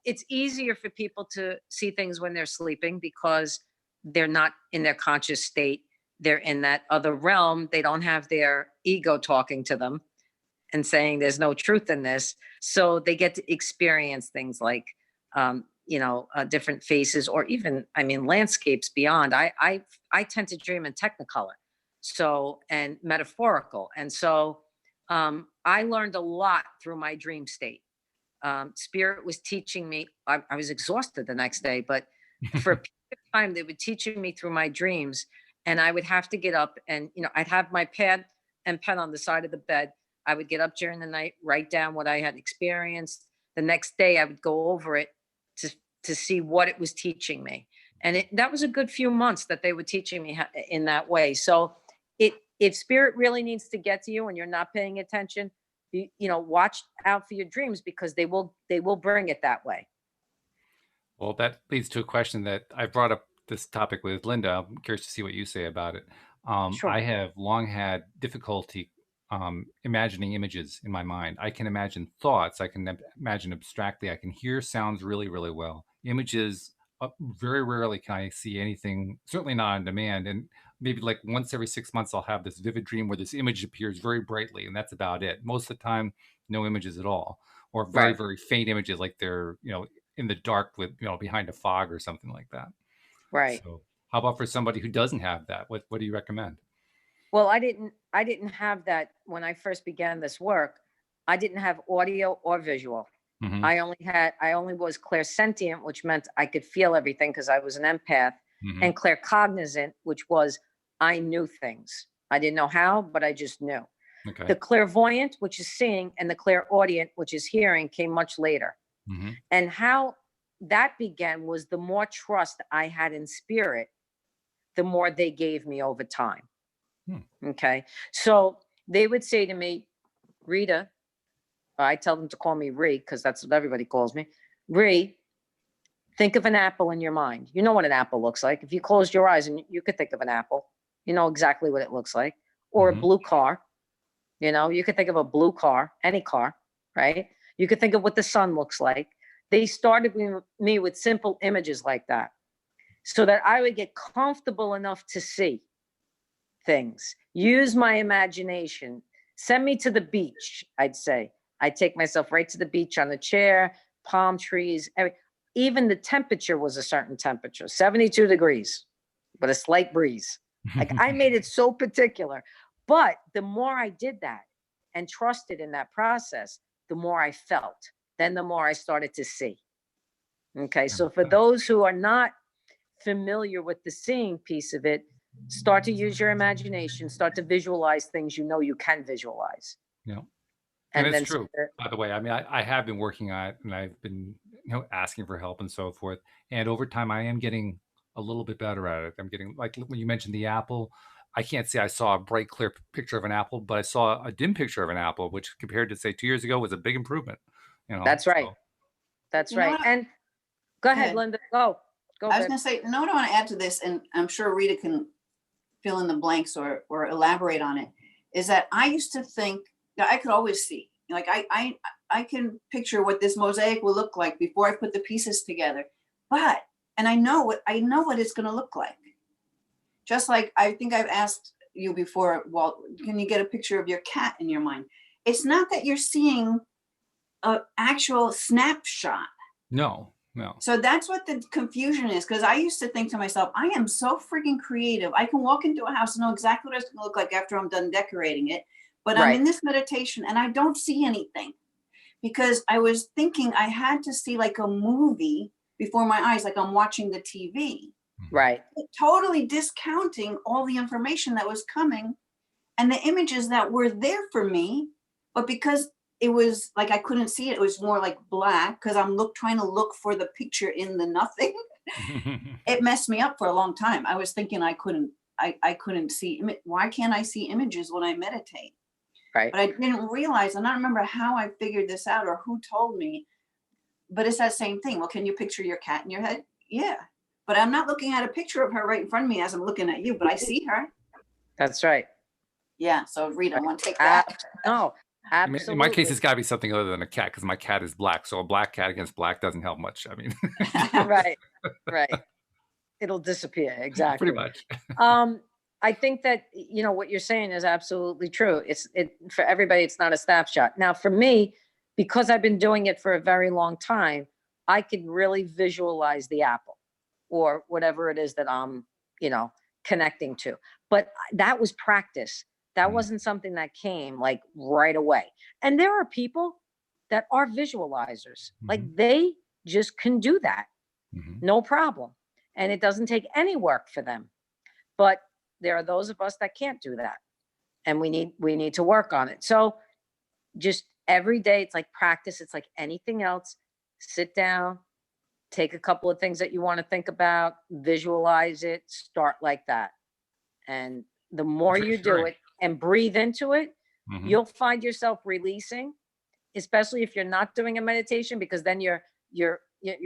it's easier for people to see things when they're sleeping because they're not in their conscious state. They're in that other realm. They don't have their ego talking to them and saying there's no truth in this. So they get to experience things like different faces, or even, I mean, landscapes beyond. I tend to dream in technicolor, so, and metaphorical. And so I learned a lot through my dream state. Spirit was teaching me. I was exhausted the next day, but for a period of time, they were teaching me through my dreams, and I would have to get up and, I'd have my pad and pen on the side of the bed. I would get up during the night, write down what I had experienced. The next day, I would go over it to see what it was teaching me. And that was a good few months that they were teaching me in that way. So if spirit really needs to get to you and you're not paying attention, watch out for your dreams, because they will bring it that way. Well, that leads to a question that I brought up this topic with Linda. I'm curious to see what you say about it. Sure. I have long had difficulty imagining images in my mind. I can imagine thoughts. I can imagine abstractly. I can hear sounds really, really well. Images, very rarely can I see anything, certainly not on demand. And maybe like once every 6 months, I'll have this vivid dream where this image appears very brightly, and that's about it. Most of the time, no images at all, or very, Right. very faint images, like they're, in the dark with, behind a fog or something like that. Right. So how about for somebody who doesn't have that? What do you recommend? Well, I didn't have that when I first began this work. I didn't have audio or visual. Mm-hmm. I only was clairsentient, which meant I could feel everything because I was an empath, Mm-hmm. and claircognizant, which was I knew things. I didn't know how, but I just knew. Okay. The clairvoyant, which is seeing, and the clairaudient, which is hearing, came much later. Mm-hmm. And how that began was the more trust I had in spirit, the more they gave me over time. Okay. So they would say to me, Rita, I tell them to call me Ree, because that's what everybody calls me. Ree, think of an apple in your mind. You know what an apple looks like. If you closed your eyes and you could think of an apple, you know exactly what it looks like. Or Mm-hmm. a blue car. You could think of a blue car, any car, right? You could think of what the sun looks like. They started me with simple images like that, so that I would get comfortable enough to see things, use my imagination. Send me to the beach, I'd say. I'd take myself right to the beach on a chair, palm trees. Even the temperature was a certain temperature, 72 degrees, with a slight breeze. Like, I made it so particular. But the more I did that and trusted in that process, the more I felt. Then the more I started to see. Okay, so for those who are not familiar with the seeing piece of it, start to use your imagination, start to visualize things you can visualize. Yeah. And it's true, by the way. I mean, I have been working on it, and I've been, asking for help and so forth. And over time, I am getting a little bit better at it. I'm getting, like when you mentioned the apple, I can't say I saw a bright, clear picture of an apple, but I saw a dim picture of an apple, which compared to, say, 2 years ago was a big improvement. That's right. So. That's right. And go ahead, Linda. Go. I was going to say, you know what I want to add to this, and I'm sure Rita can fill in the blanks or elaborate on it, is that I used to think that I could always see. Like, I can picture what this mosaic will look like before I put the pieces together. And I know what it's going to look like. Just like I think I've asked you before, Walt, can you get a picture of your cat in your mind? It's not that you're seeing an actual snapshot. No. So that's what the confusion is, because I used to think to myself, I am so freaking creative. I can walk into a house and know exactly what it's going to look like after I'm done decorating it. But I'm in this meditation and I don't see anything, because I was thinking I had to see like a movie before my eyes, like I'm watching the TV. Right. Totally discounting all the information that was coming and the images that were there for me. But because it was like I couldn't see it, it was more like black, because I'm trying to look for the picture in the nothing. It messed me up for a long time. I was thinking I couldn't see. Why can't I see images when I meditate? Right. But I didn't realize, and I don't remember how I figured this out or who told me, but it's that same thing. Well, can you picture your cat in your head? Yeah. But I'm not looking at a picture of her right in front of me as I'm looking at you, but I see her. That's right. Yeah. So Rita, I want to take that. No, absolutely. In my case, it's got to be something other than a cat, because my cat is black. So a black cat against black doesn't help much. I mean, right. It'll disappear. Exactly. Pretty much. I think that, what you're saying is absolutely true. For everybody, it's not a snapshot. Now, for me, because I've been doing it for a very long time, I could really visualize the apple or whatever it is that I'm, you know, connecting to. But that was practice. That Mhm. wasn't something that came like right away. And there are people that are visualizers. Like Mhm. they just can do that. Mhm. No problem. And it doesn't take any work for them. But there are those of us that can't do that. And we need to work on it. So just every day, it's like practice. It's like anything else. Sit down, take a couple of things that you want to think about, visualize it, start like that. And the more It's you do reassuring. it and breathe into it, Mhm. you'll find yourself releasing, especially if you're not doing a meditation, because then you're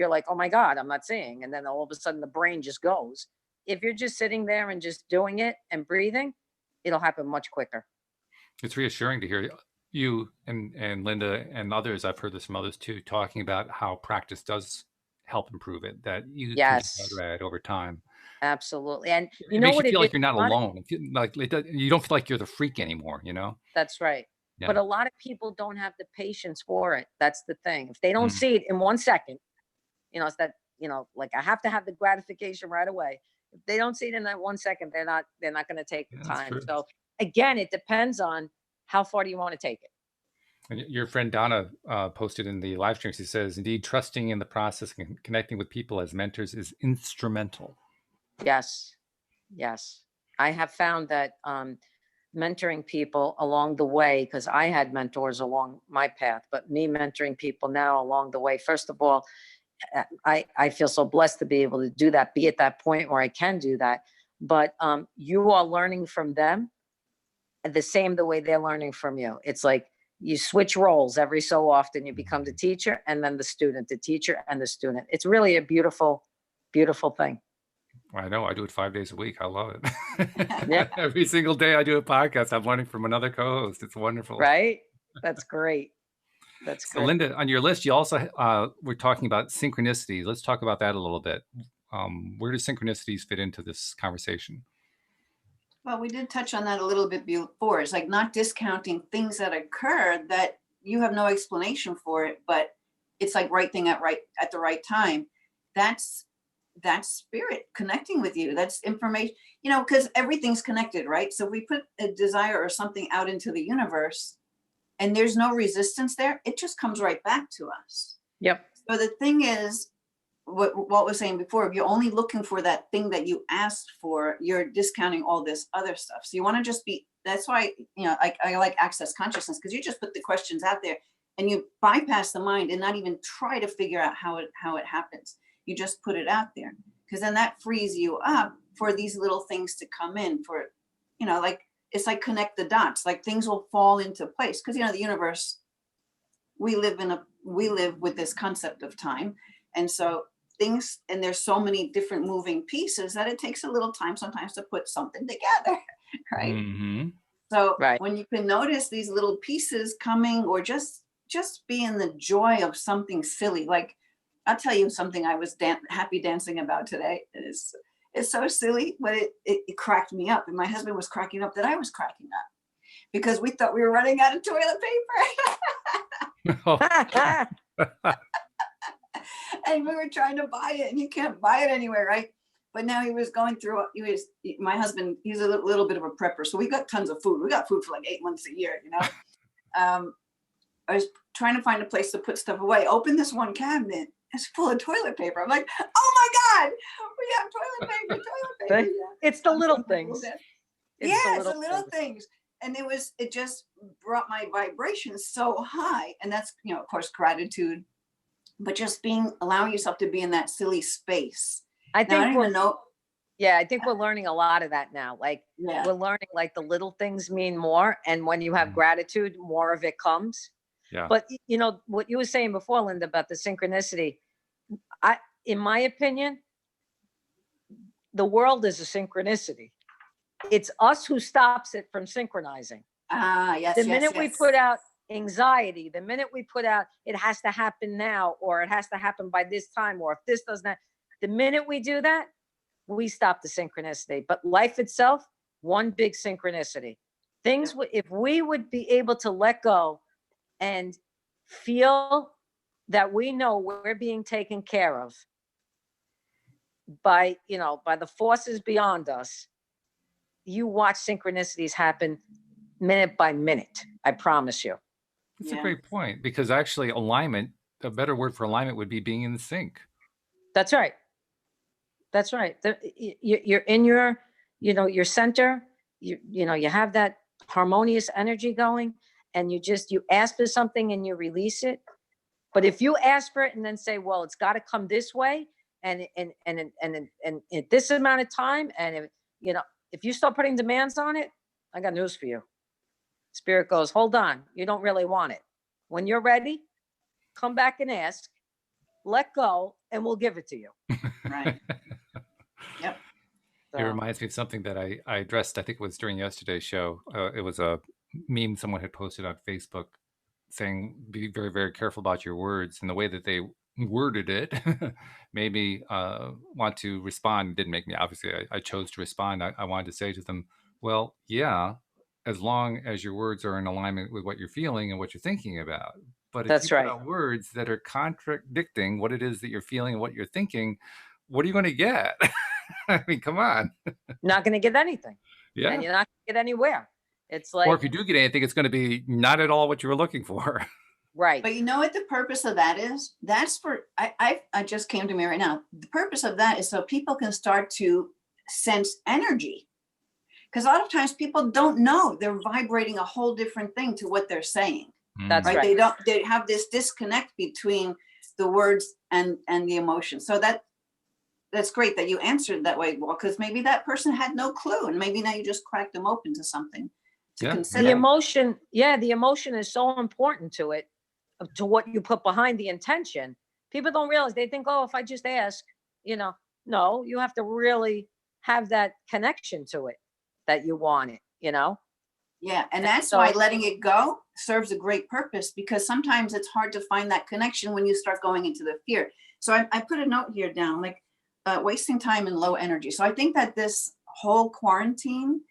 like, oh my God, I'm not seeing. And then all of a sudden the brain just goes. If you're just sitting there and just doing it and breathing, it'll happen much quicker. It's reassuring to hear you and Linda and others, I've heard this from others too, talking about how practice does help improve it, that you can get Yes, better at it over time. absolutely. And you It know makes you what it feel is? like you're not A lot of alone. Like you don't feel like you're the freak anymore, you know? That's right. Yeah. But a lot of people don't have the patience for it. That's the thing. If they don't Mm. see it in 1 second, it's that, like I have to have the gratification right away. If they don't see it in that 1 second, they're not going to take the Yeah, that's time. true. So again, it depends on how far do you want to take it. And your friend Donna posted in the live stream, she says, indeed, trusting in the process and connecting with people as mentors is instrumental. Yes. Yes. I have found that mentoring people along the way, because I had mentors along my path, but me mentoring people now along the way, first of all, I feel so blessed to be able to do that, be at that point where I can do that. But you are learning from them the way they're learning from you. It's like you switch roles every so often. You become the teacher and then the student, the teacher and the student. It's really a beautiful, beautiful thing. I know. I do it 5 days a week. I love Yeah. it. Every single day I do a podcast, I'm learning from another co-host. It's wonderful. Right. That's great. That's So, great. Linda, on your list, you also we're talking about synchronicity. Let's talk about that a little bit. Where do synchronicities fit into this conversation? Well, we did touch on that a little bit before. It's like not discounting things that occur that you have no explanation for it, but it's like right thing at the right time. That's spirit connecting with you. That's information, because everything's connected, right? So we put a desire or something out into the universe and there's no resistance there, it just comes right back to us. Yep. So the thing is, what Walt was saying before, if you're only looking for that thing that you asked for, you're discounting all this other stuff. So you want to just be, that's why, I like access consciousness, because you just put the questions out there and you bypass the mind and not even try to figure out how it happens. You just put it out there, because then that frees you up for these little things to come in for, like, it's like connect the dots, like things will fall into place. Because, the universe, we live with this concept of time. And so things, and there's so many different moving pieces that it takes a little time sometimes to put something together, right? Mm-hmm. So Right. when you can notice these little pieces coming, or just be in the joy of something silly, like I'll tell you something I was happy dancing about today. It's so silly, but it cracked me up, and my husband was cracking up that I was cracking up, because we thought we were running out of toilet paper. And we were trying to buy it, and you can't buy it anywhere, right? But now he was going through, my husband, he's a little bit of a prepper. So we got tons of food. We got food for like 8 months a year, I was trying to find a place to put stuff away. Open this one cabinet, it's full of toilet paper. I'm like, oh my God, we have toilet paper. It's the little things. It's the little things. And it just brought my vibrations so high. And that's, of course, gratitude, but just allowing yourself to be in that silly space. I Now, I think don't even know. Yeah, I think we're learning a lot of that now. Like Yeah. we're learning like the little things mean more. And when you have gratitude, more of it comes. Yeah. But what you were saying before, Linda, about the synchronicity, in my opinion, the world is a synchronicity. It's us who stops it from synchronizing. Yes. The minute we put out anxiety, the minute we put out, it has to happen now, or it has to happen by this time, or if this doesn't, the minute we do that, we stop the synchronicity. But life itself, one big synchronicity. Things, if we would be able to let go and feel that we know we're being taken care of by, by the forces beyond us, you watch synchronicities happen minute by minute. I promise you. That's a great point, because actually alignment, a better word for alignment would be being in sync. That's right. That's right. You're in your, your center, you have that harmonious energy going, and you ask for something and you release it. But if you ask for it and then say, well, it's got to come this way, and at this amount of time, and if you start putting demands on it, I got news for you. Spirit goes, hold on, you don't really want it. When you're ready, come back and ask, let go, and we'll give it to you. Right. Yep. It reminds me of something that I addressed, I think it was during yesterday's show. It was a meme someone had posted on Facebook saying, be very, very careful about your words. And the way that they worded it made me want to respond. It didn't make me, obviously, I chose to respond. I wanted to say to them, well, yeah, as long as your words are in alignment with what you're feeling and what you're thinking about. But if you put out words that are contradicting what it is that you're feeling and what you're thinking, what are you going to get? I mean, come on. Not going to get anything. Yeah. And you're not going to get anywhere. It's like, or if you do get anything, it's going to be not at all what you were looking for. Right. But you know what the purpose of that is? That's for, I just came to me right now. The purpose of that is so people can start to sense energy. Because a lot of times people don't know they're vibrating a whole different thing to what they're saying. That's right. They have this disconnect between the words and the emotion. So that's great that you answered that way, Walt, because maybe that person had no clue, and maybe now you just cracked them open to something to consider. The emotion is so important to it, to what you put behind the intention. People don't realize, they think, oh, if I just ask, no, you have to really have that connection to it, that you want it, Yeah, and that's why letting it go serves a great purpose, because sometimes it's hard to find that connection when you start going into the fear. So I put a note here down, like wasting time in low energy. So I think that this whole quarantine,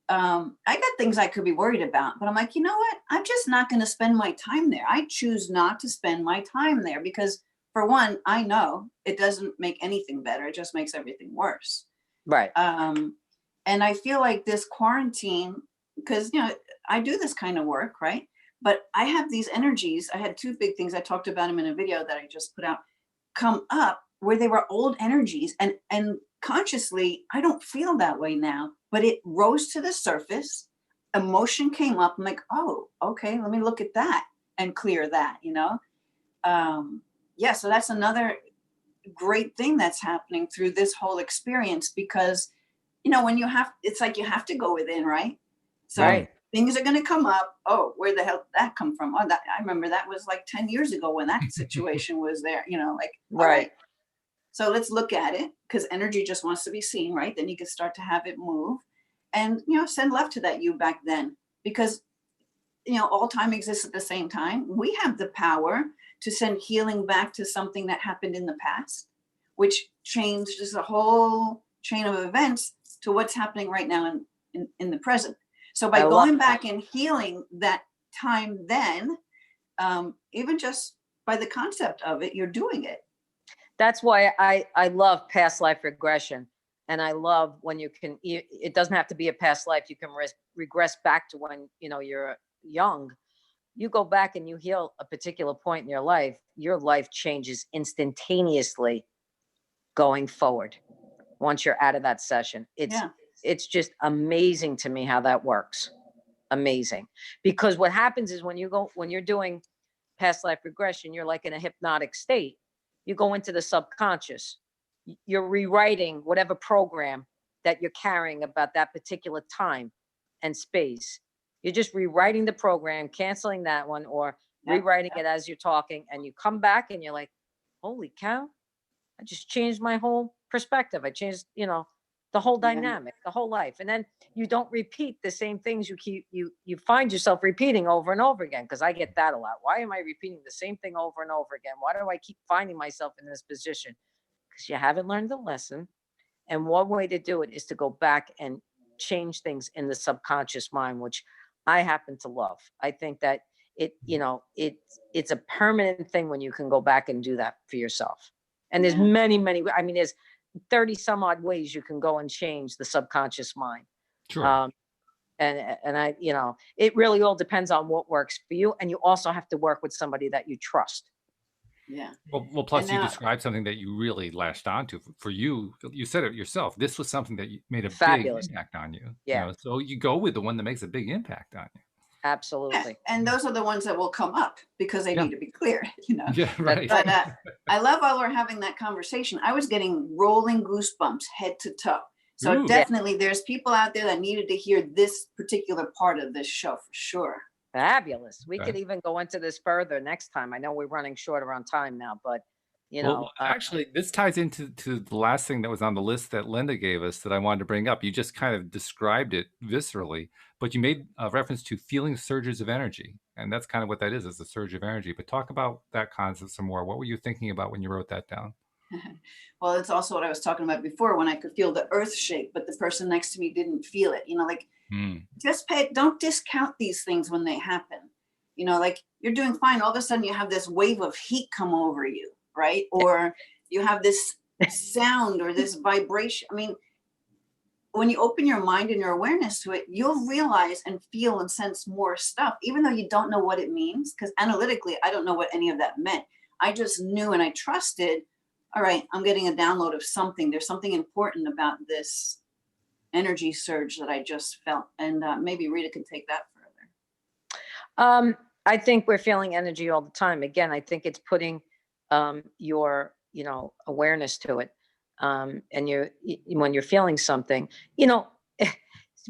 I got things I could be worried about, but I'm like, you know what? I'm just not going to spend my time there. I choose not to spend my time there because, for one, I know it doesn't make anything better. It just makes everything worse. Right. And I feel like this quarantine, because, I do this kind of work, right? But I have these energies. I had two big things. I talked about them in a video that I just put out, come up where they were old energies. And consciously, I don't feel that way now, but it rose to the surface. Emotion came up. I'm like, oh, okay, let me look at that and clear that, Yeah, so that's another great thing that's happening through this whole experience, because, when it's like you have to go within, right? So things are going to come up. Oh, where the hell did that come from? Oh, I remember that was like 10 years ago when that situation was there, right. So let's look at it, because energy just wants to be seen, right? Then you can start to have it move and, send love to that you back then, because, all time exists at the same time. We have the power to send healing back to something that happened in the past, which changes the whole chain of events to what's happening right now in the present. So by going back and healing that time then, even just by the concept of it, you're doing it. That's why I love past life regression. And I love when you can, it doesn't have to be a past life. You can regress back to when, you're young. You go back and you heal a particular point in your life changes instantaneously going forward. Once you're out of that session, it's just amazing to me how that works. Amazing. Because what happens is when you're doing past life regression, you're like in a hypnotic state. You go into the subconscious. You're rewriting whatever program that you're carrying about that particular time and space. You're just rewriting the program, canceling that one, or rewriting it as you're talking, and you come back and you're like, holy cow, I just changed my whole perspective. I changed, the whole dynamic, the whole life. And then you don't repeat the same things you find yourself repeating over and over again. Cause I get that a lot. Why am I repeating the same thing over and over again? Why do I keep finding myself in this position? Because you haven't learned the lesson. And one way to do it is to go back and change things in the subconscious mind, which I happen to love. I think that it's a permanent thing when you can go back and do that for yourself. And there's Yeah. many, I mean, there's 30 some odd ways you can go and change the subconscious mind. Sure. And I, it really all depends on what works for you. And you also have to work with somebody that you trust. Yeah. Well, plus And you now, described something that you really latched onto. For you, you said it yourself. This was something that made a big Fabulous. impact on you. Yeah. So you go with the one that makes a big impact on you. yeah, Absolutely. and those are the ones that will come up because they Yeah. need to be clear, you know. Yeah, right. But I love while we're having that conversation, I was getting rolling goosebumps head to toe. So Ooh. definitely there's people out there that needed to hear this particular part of this show for sure. Fabulous. We Okay. could even go into this further next time. I know we're running shorter on time now, but Well, actually, this ties into the last thing that was on the list that Linda gave us that I wanted to bring up. You just kind of described it viscerally, but you made a reference to feeling surges of energy. And that's kind of what that is a surge of energy. But talk about that concept some more. What were you thinking about when you wrote that down? Well, it's also what I was talking about before when I could feel the earth shake, but the person next to me didn't feel it. Like don't discount these things when they happen. Like you're doing fine. All of a sudden you have this wave of heat come over you, right? Or you have this sound or this vibration. I mean, when you open your mind and your awareness to it, you'll realize and feel and sense more stuff, even though you don't know what it means. Because analytically, I don't know what any of that meant. I just knew and I trusted, all right, I'm getting a download of something. There's something important about this energy surge that I just felt. And maybe Rita can take that further. I think we're feeling energy all the time. Again, I think it's putting your, awareness to it. And when you're feeling something,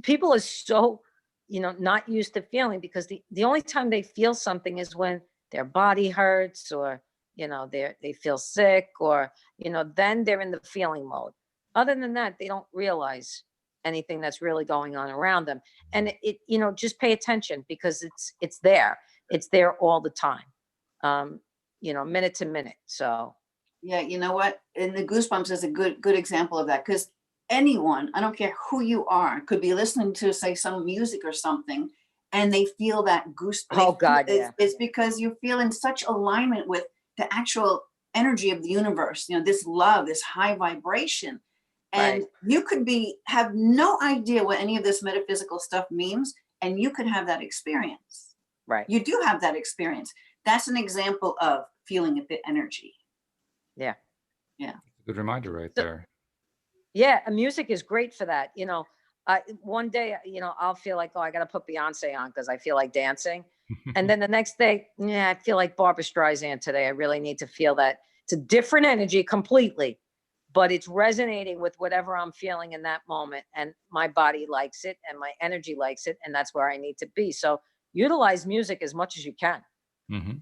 people are so, not used to feeling, because the only time they feel something is when their body hurts, or, they feel sick, or, then they're in the feeling mode. Other than that, they don't realize anything that's really going on around them. And just pay attention, because it's there. It's there all the time, minute to minute. So. Yeah, you know what? And the goosebumps is a good example of that, because anyone, I don't care who you are, could be listening to, say, some music or something, and they feel that goosebumps. Oh God, yeah. It's because you feel in such alignment with the actual energy of the universe. This love, this high vibration, and you could have no idea what any of this metaphysical stuff means, and you could have that experience. Right. You do have that experience. That's an example of feeling the energy. Yeah. Yeah. Good reminder right there. Yeah. And music is great for that. One day, I'll feel like, oh, I got to put Beyonce on because I feel like dancing. And then the next day, I feel like Barbara Streisand today. I really need to feel that. It's a different energy completely, but it's resonating with whatever I'm feeling in that moment. And my body likes it and my energy likes it. And that's where I need to be. So utilize music as much as you can. Mm-hmm.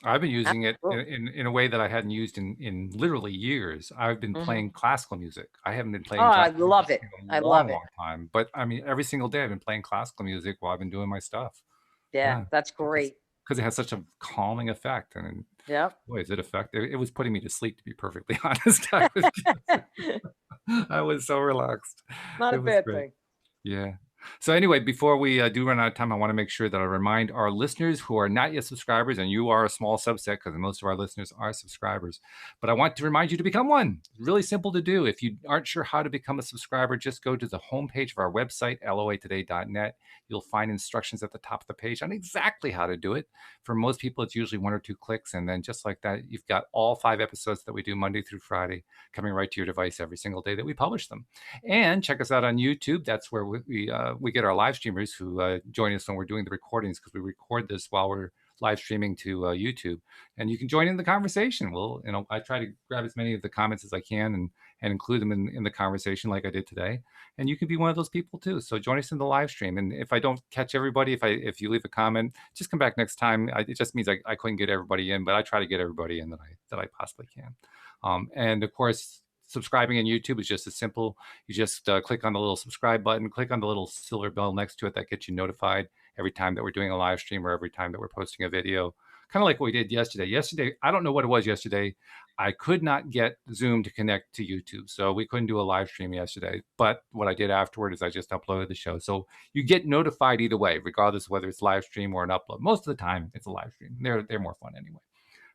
I've been using it in a way that I hadn't used in literally years. I've been playing classical music. I haven't been playing. I love it. I love it. Long time. But I mean, every single day I've been playing classical music while I've been doing my stuff. Yeah. That's great. Because it has such a calming effect. And boy, is it effective. It was putting me to sleep, to be perfectly honest. I was so relaxed. Not a bad thing. Yeah. So anyway, before we do run out of time, I want to make sure that I remind our listeners who are not yet subscribers, and you are a small subset because most of our listeners are subscribers, but I want to remind you to become one. It's really simple to do. If you aren't sure how to become a subscriber, just go to the homepage of our website, loatoday.net. You'll find instructions at the top of the page on exactly how to do it. For most people, it's usually 1 or 2 clicks. And then just like that, you've got all 5 episodes that we do Monday through Friday coming right to your device every single day that we publish them. And check us out on YouTube. That's where we get our live streamers who join us when we're doing the recordings, because we record this while we're live streaming to YouTube, and you can join in the conversation. I try to grab as many of the comments as I can and include them in the conversation like I did today. And you can be one of those people too. So join us in the live stream. And if I don't catch everybody, if you leave a comment, just come back next time. It just means I couldn't get everybody in, but I try to get everybody in that I possibly can. And of course, subscribing in YouTube is just as simple. You just click on the little subscribe button, click on the little silver bell next to it that gets you notified every time that we're doing a live stream or every time that we're posting a video. Kind of like what we did yesterday. I don't know what it was yesterday. I could not get Zoom to connect to YouTube, so we couldn't do a live stream yesterday. But what I did afterward is I just uploaded the show. So you get notified either way, regardless of whether it's live stream or an upload. Most of the time, it's a live stream. They're more fun anyway.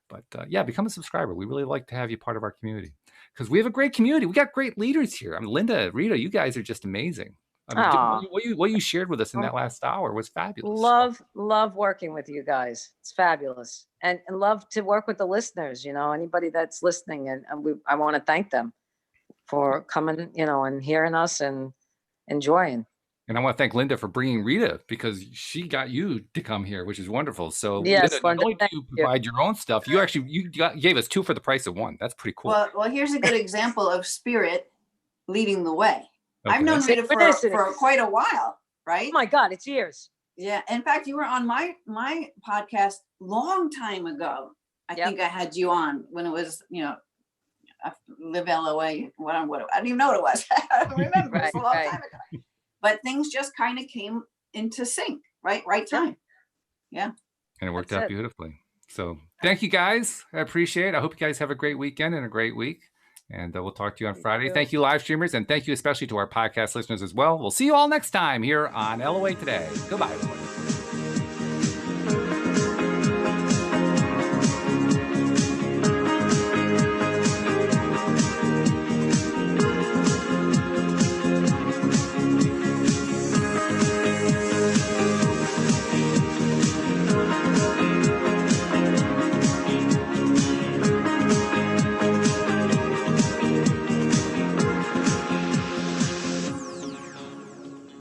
But yeah, become a subscriber. We really like to have you part of our community because we have a great community. We got great leaders here. I mean, Linda, Rita, you guys are just amazing. I mean, what you shared with us in that last hour was fabulous. Love working with you guys. It's fabulous, and love to work with the listeners. You know, anybody that's listening, and I want to thank them for coming. You know, and hearing us and enjoying. And I want to thank Linda for bringing Rita because she got you to come here, which is wonderful. So yes, Linda, not only do you provide your own stuff, you gave us 2 for the price of 1. That's pretty cool. Well, here's a good example of spirit leading the way. Okay. I've known Rita for quite a while, right? Oh my God, it's years. Yeah. In fact, you were on my podcast long time ago. I think I had you on when it was, you know, Live LOA. What I didn't even know what it was. I don't remember. It was a long time ago. But things just kind of came into sync, right? Right time. Yeah. And it worked out beautifully. So thank you guys. I appreciate it. I hope you guys have a great weekend and a great week. And we'll talk to you on Friday. Thank you, live streamers. And thank you especially to our podcast listeners as well. We'll see you all next time here on LOA Today. Goodbye, everyone.